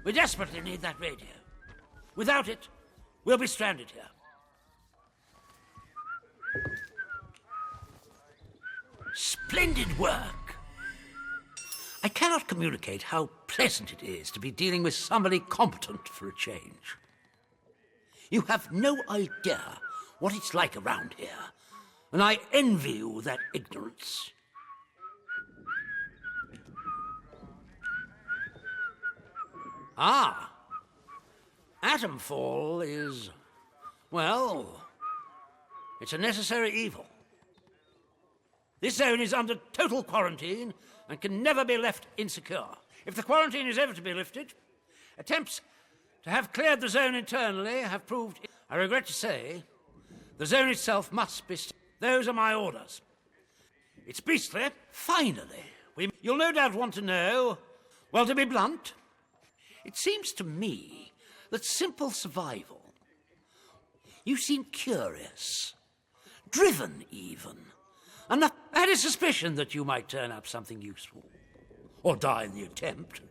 We desperately need that radio. Without it, we'll be stranded here. Splendid work! I cannot communicate how pleasant it is to be dealing with somebody competent for a change. You have no idea what it's like around here, and I envy you that ignorance. Ah, ATOMFALL is, well, it's a necessary evil. This zone is under total quarantine and can never be left insecure. If the quarantine is ever to be lifted, attempts to have cleared the zone internally have proved, I regret to say, the zone itself must be. Those are my orders. It's beastly. Finally, you'll no doubt want to know, well, to be blunt, it seems to me that simple survival. You seem curious, driven even. And I had a suspicion that you might turn up something useful, or die in the attempt.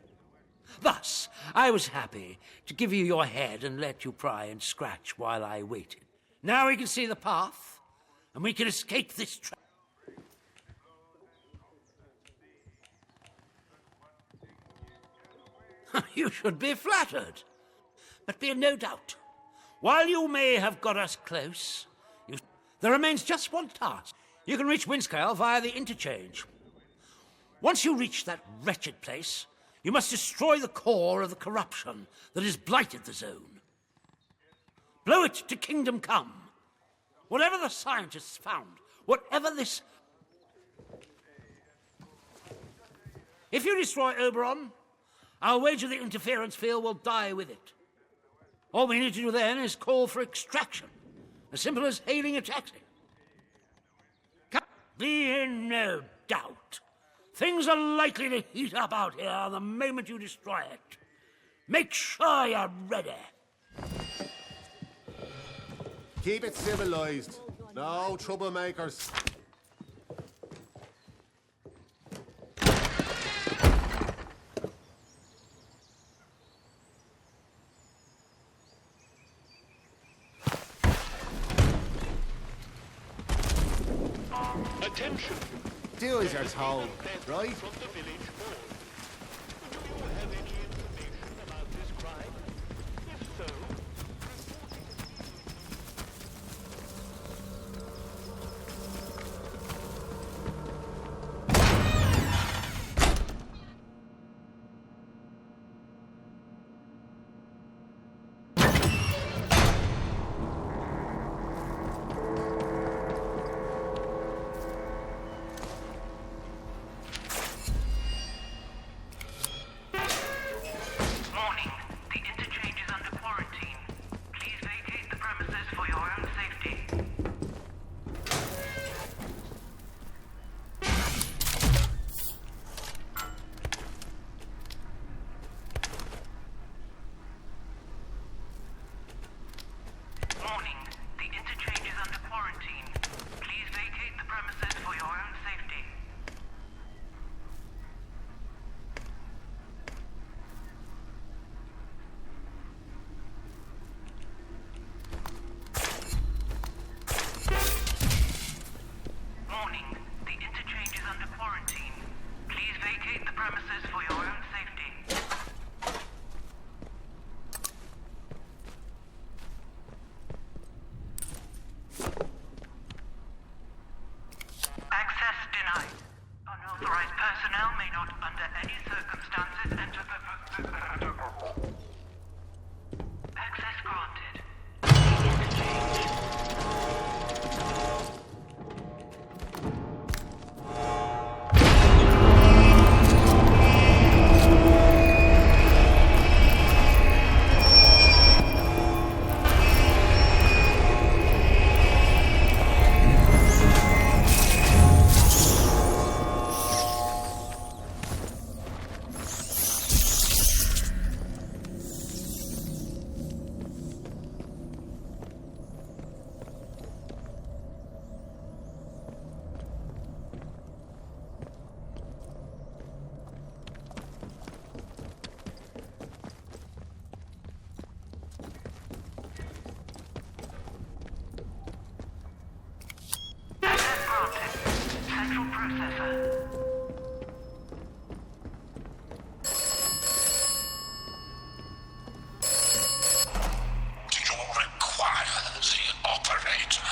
Thus, I was happy to give you your head and let you pry and scratch while I waited. Now we can see the path, and we can escape this trap. You should be flattered. But be in no doubt, while you may have got us close, there remains just one task. You can reach Windscale via the interchange. Once you reach that wretched place, you must destroy the core of the corruption that has blighted the zone. Blow it to kingdom come. Whatever the scientists found, whatever this... If you destroy Oberon, I'll wager the interference field will die with it. All we need to do then is call for extraction, as simple as hailing a taxi. Be in no doubt. Things are likely to heat up out here the moment you destroy it. Make sure you're ready. Keep it civilized. No troublemakers. Attention! Do as you're told, right? From the village hall. Do you have any information about this crime? If so, Warning. The interchange is under quarantine. Please vacate the premises for your own safety. Warning. The interchange is under quarantine. Please vacate the premises for your own safety. Warning. The interchange is under quarantine. Please vacate the premises for your own safety. Access denied. Unauthorized personnel may not, under any circumstances, enter the... Access granted. Central processor. Do you require the operator?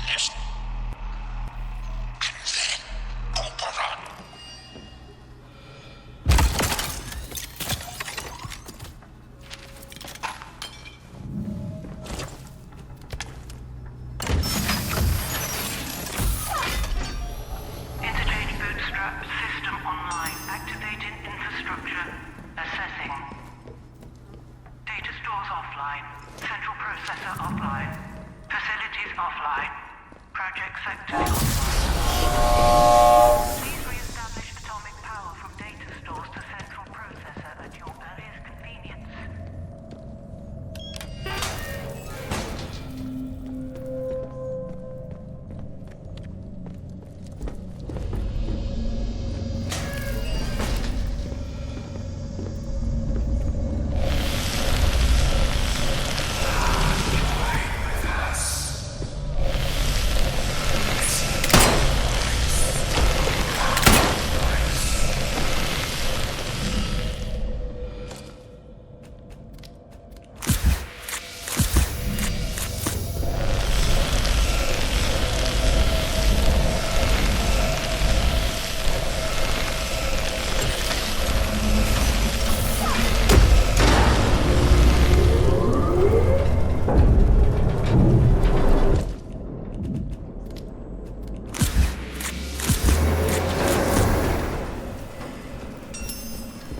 Yes. And then operate. Interchange bootstrap system online. Activating infrastructure. Assessing. Data stores offline. Central processor offline. Facilities offline. Project sector offline. Please re-establish atomic power from data stores to central processor at your earliest convenience.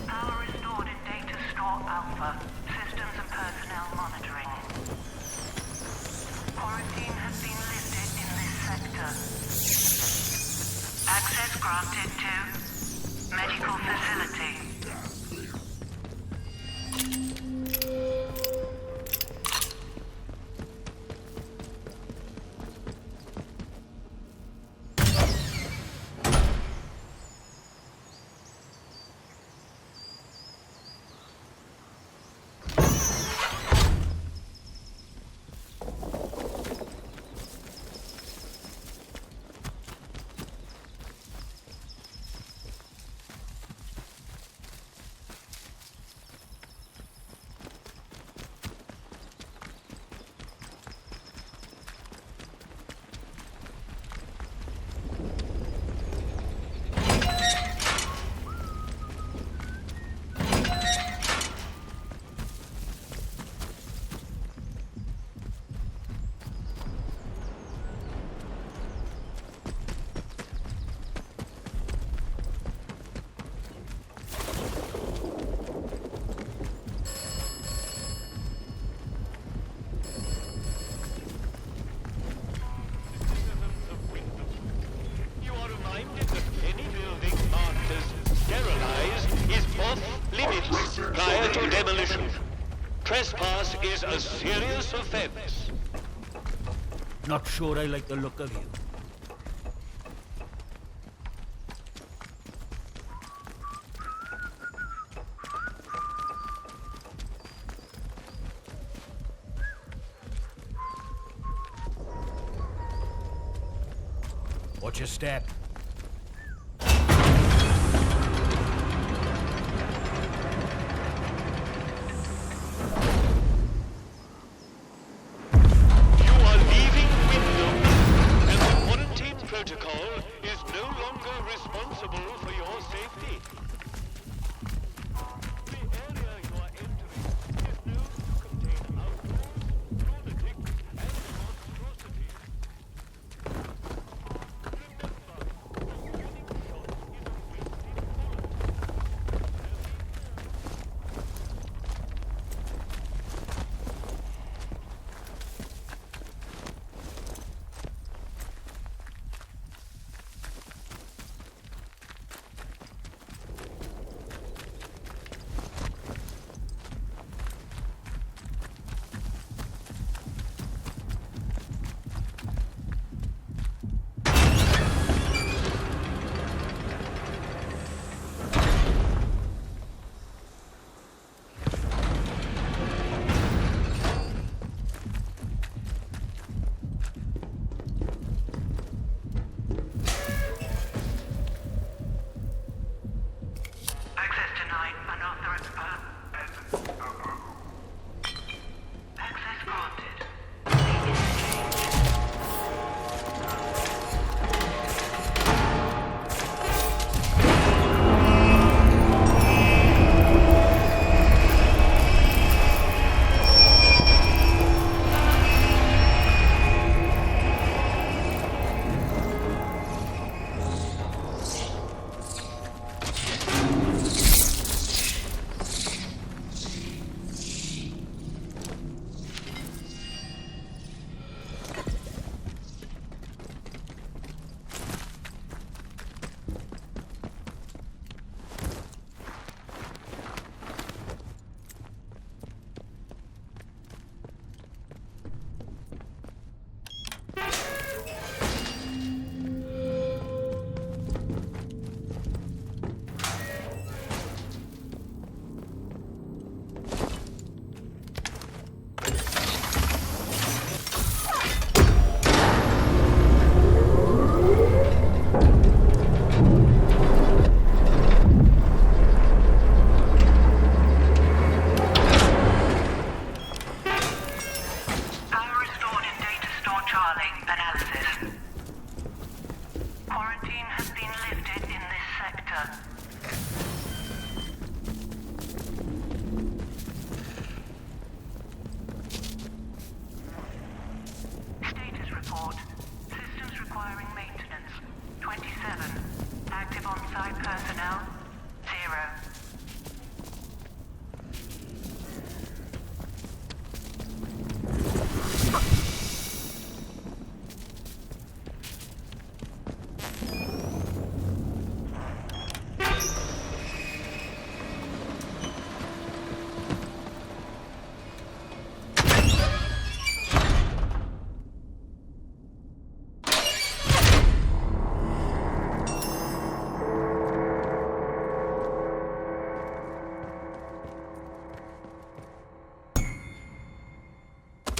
Power restored in data store alpha. Systems and personnel monitoring. Quarantine has been lifted in this sector. Access granted to medical facility. Trespass is a serious offense. Not sure I like the look of you. Watch your step. Protocol is no longer responsible for your safety. The area you are entering is known to contain outlaws, lunatics, and monstrosities.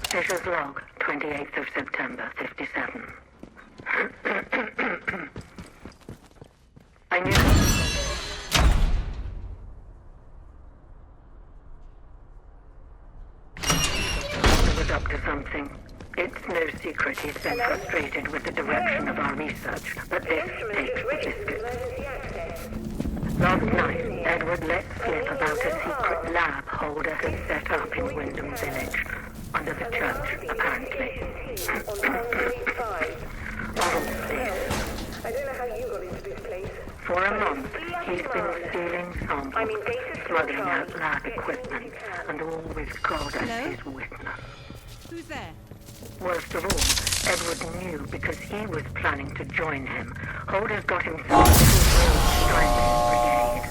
Fisher's log, 28th of September, 57. I knew... He was up to something. It's no secret he's been frustrated with the direction of our research, but this takes the biscuit. Last night, Edward let slip about a secret lab Holder had set up in Wyndham Village. Under the church, apparently. Of all places. I don't know how you got into this place. For a month, he's been stealing samples, smuggling out lab equipment, and all with God as his witness. Who's there? Worst of all, Edward knew because he was planning to join him. Holder's got himself 2 roads behind his brigade.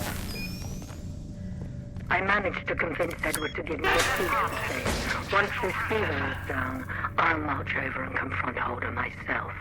I I managed to convince Edward to give me a seat today. Once this fever is down, I'll march over and confront Holder myself.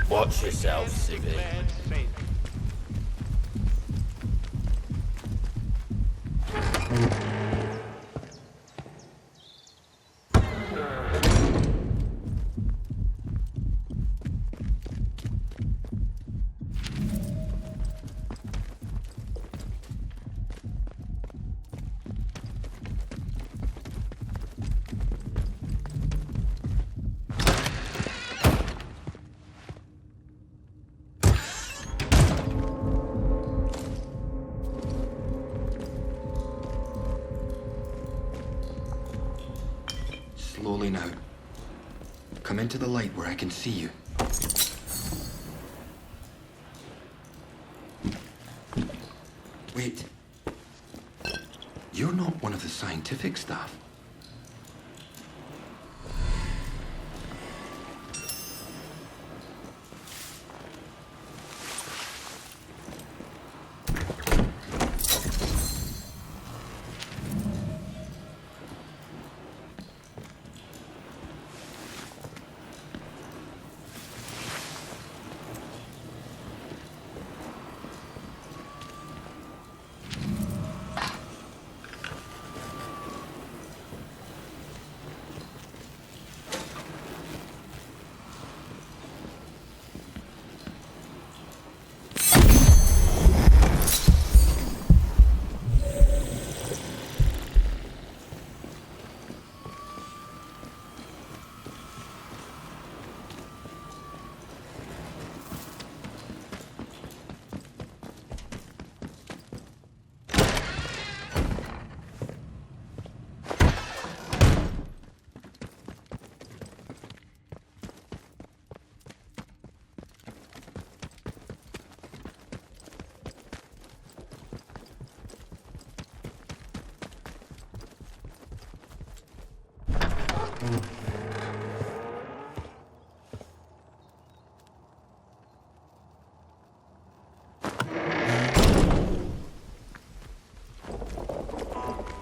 Watch yourself, Civvy. Slowly now. Come into the light where I can see you. Wait. You're not one of the scientific staff.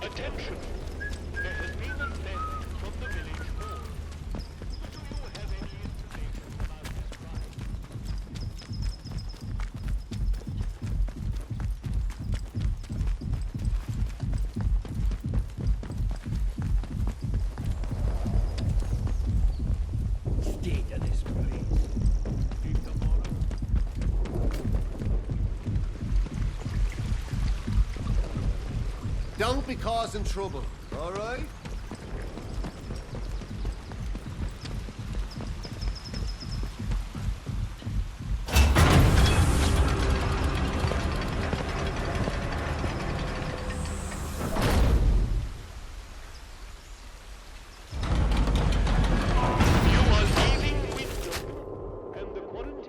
Attention! There has been a theft from the village hall. Do you have any information about this crime? Stay to this place. Don't be causing trouble, all right? You are leaving Windsor, and the quarantine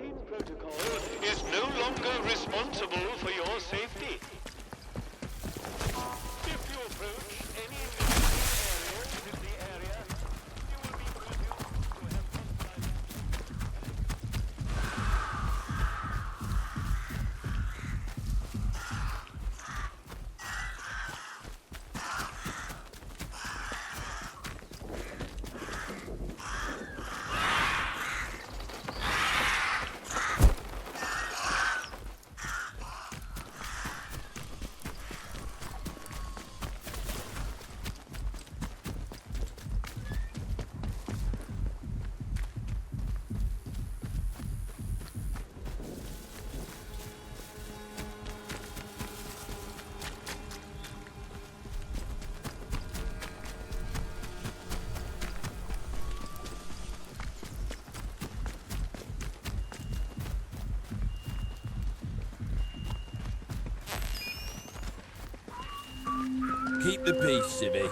Keep the peace, Civvy.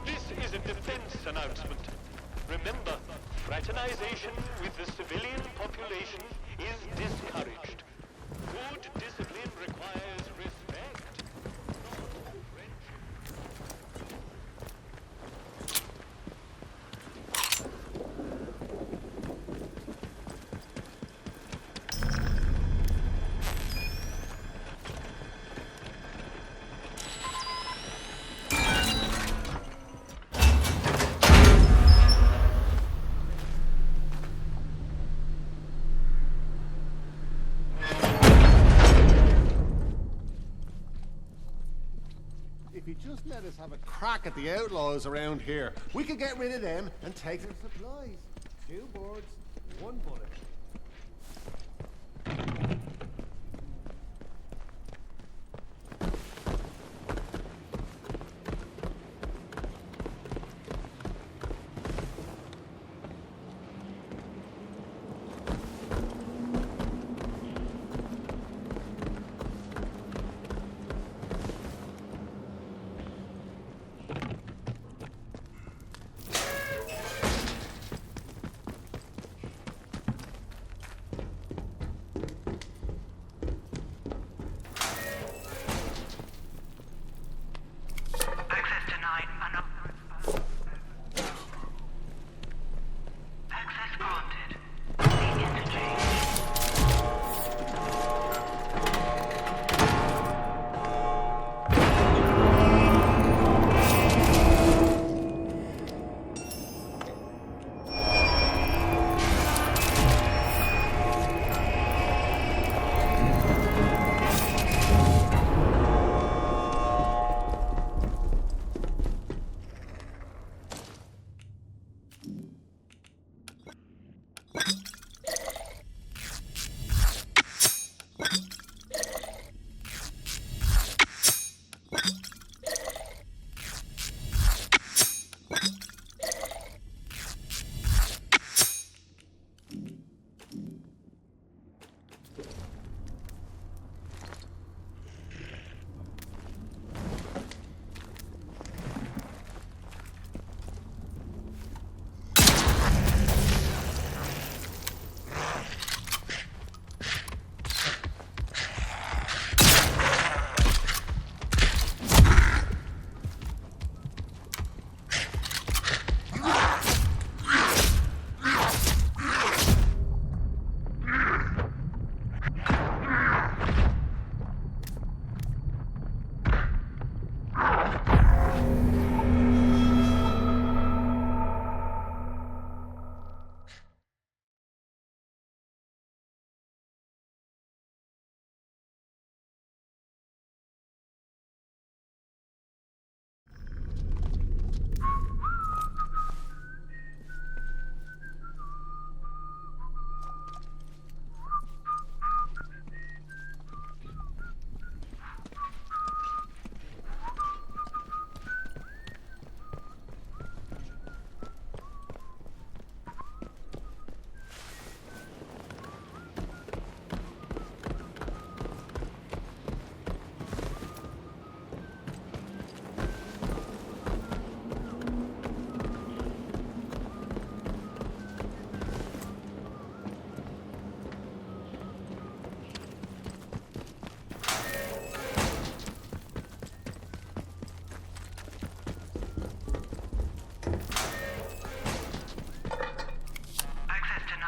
This is a defense announcement. Remember, fraternization with the civilian population is discouraged. Good discipline requires respect. If you just let us have a crack at the outlaws around here, we could get rid of them and take their supplies. 2 boards, 1 bullet.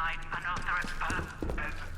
denied access granted.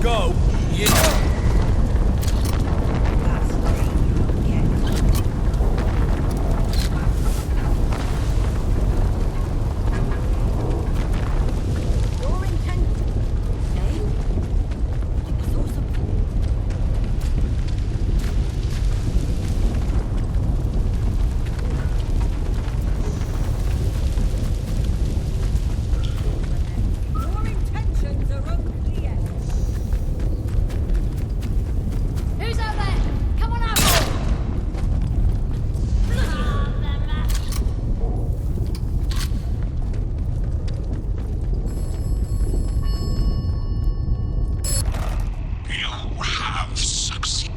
go. Yeah. Who's out there? Come on out! You have succeeded.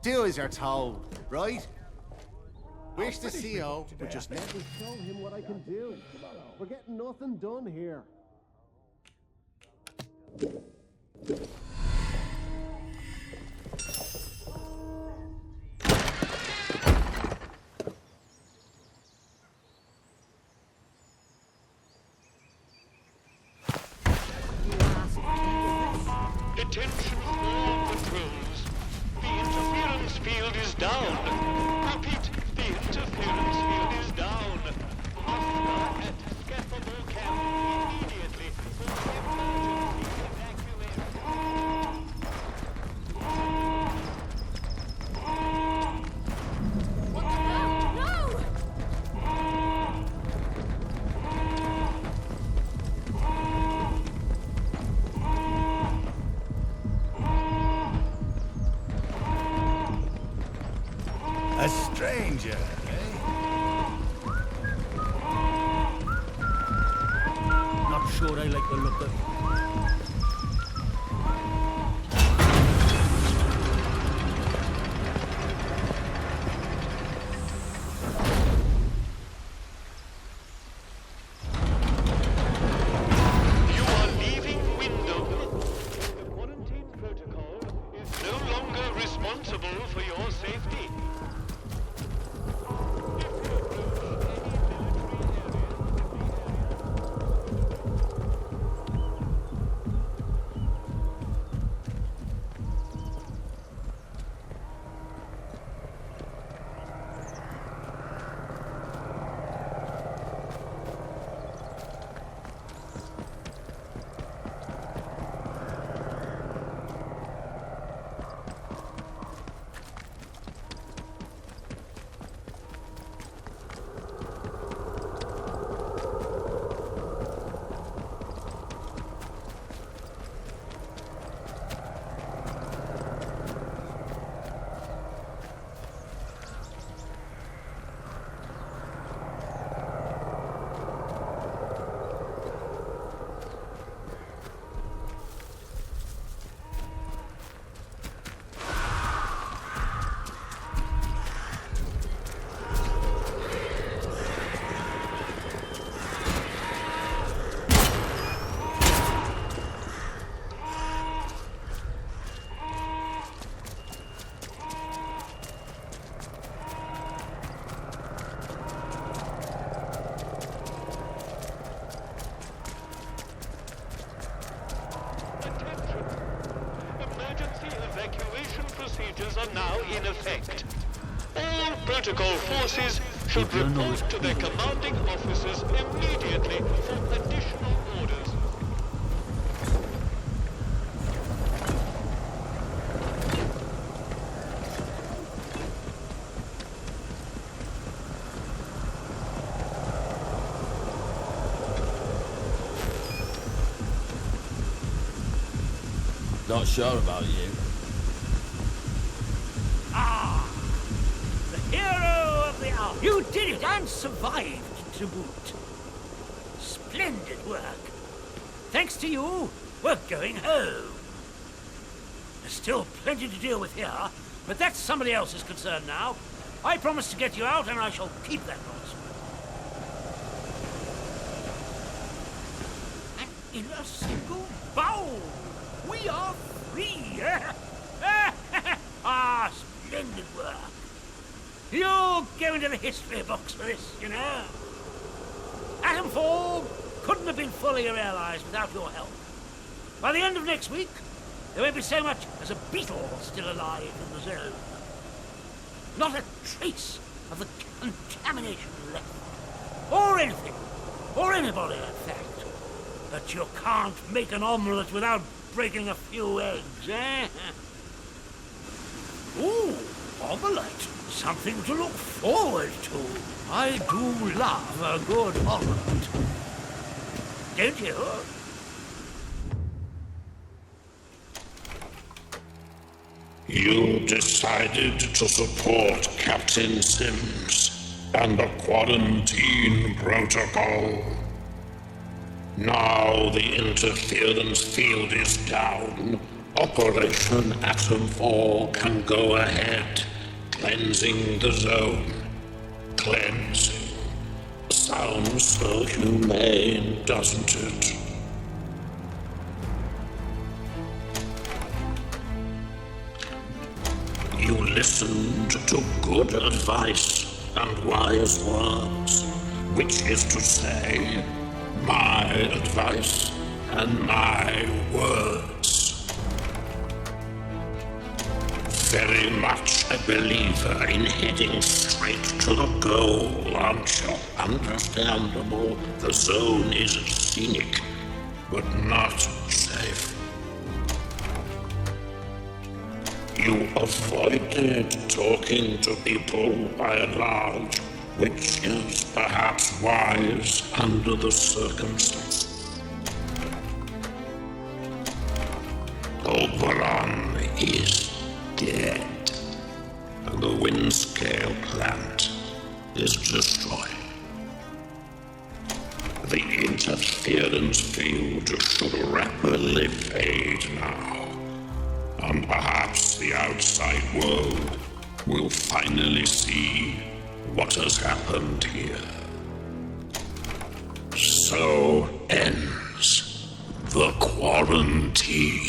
Do as you're told, right? Wish the CO would just let me show him what I can do. We're getting nothing done here. Attention all patrols. The interference field is down. Repeat, the interference field is down. Oscar at Scaffold Camp immediately for emergency evacuation. A stranger, eh? Not sure I like the look of You are leaving window. The quarantine protocol is no longer responsible for your safety. changes are now in effect. All protocol forces should report to their commanding officers immediately for additional orders. Not sure about you. Ah! The hero of the hour. You did it and survived to boot. Splendid work. Thanks to you, we're going home. There's still plenty to deal with here, but that's somebody else's concern now. I promised to get you out, and I shall keep that promise. And in a single bowl, we are free. Ah, splendid work. You'll go into the history books for this, you know. ATOMFALL couldn't have been fully realized without your help. By the end of next week, there won't be so much as a beetle still alive in the zone. Not a trace of the contamination left. Or anything. Or anybody, in fact. But you can't make an omelette without breaking a few eggs, eh? Ooh, omelette. Something to look forward to. I do love a good omelette. Don't you? You decided to support Captain Sims and the quarantine protocol. Now the interference field is down. Operation ATOMFALL can go ahead, cleansing the zone. Cleansing. Sounds so humane, doesn't it? You listened to good advice and wise words, which is to say, my advice and my words. Very much a believer in heading straight to the goal, aren't you? Understandable, the zone is scenic, but not safe. You avoided talking to people by and large, which is perhaps wise under the circumstances. Oberon is dead, and the Windscale plant is destroyed. The interference field should rapidly fade now. And perhaps the outside world will finally see what has happened here. So ends the quarantine.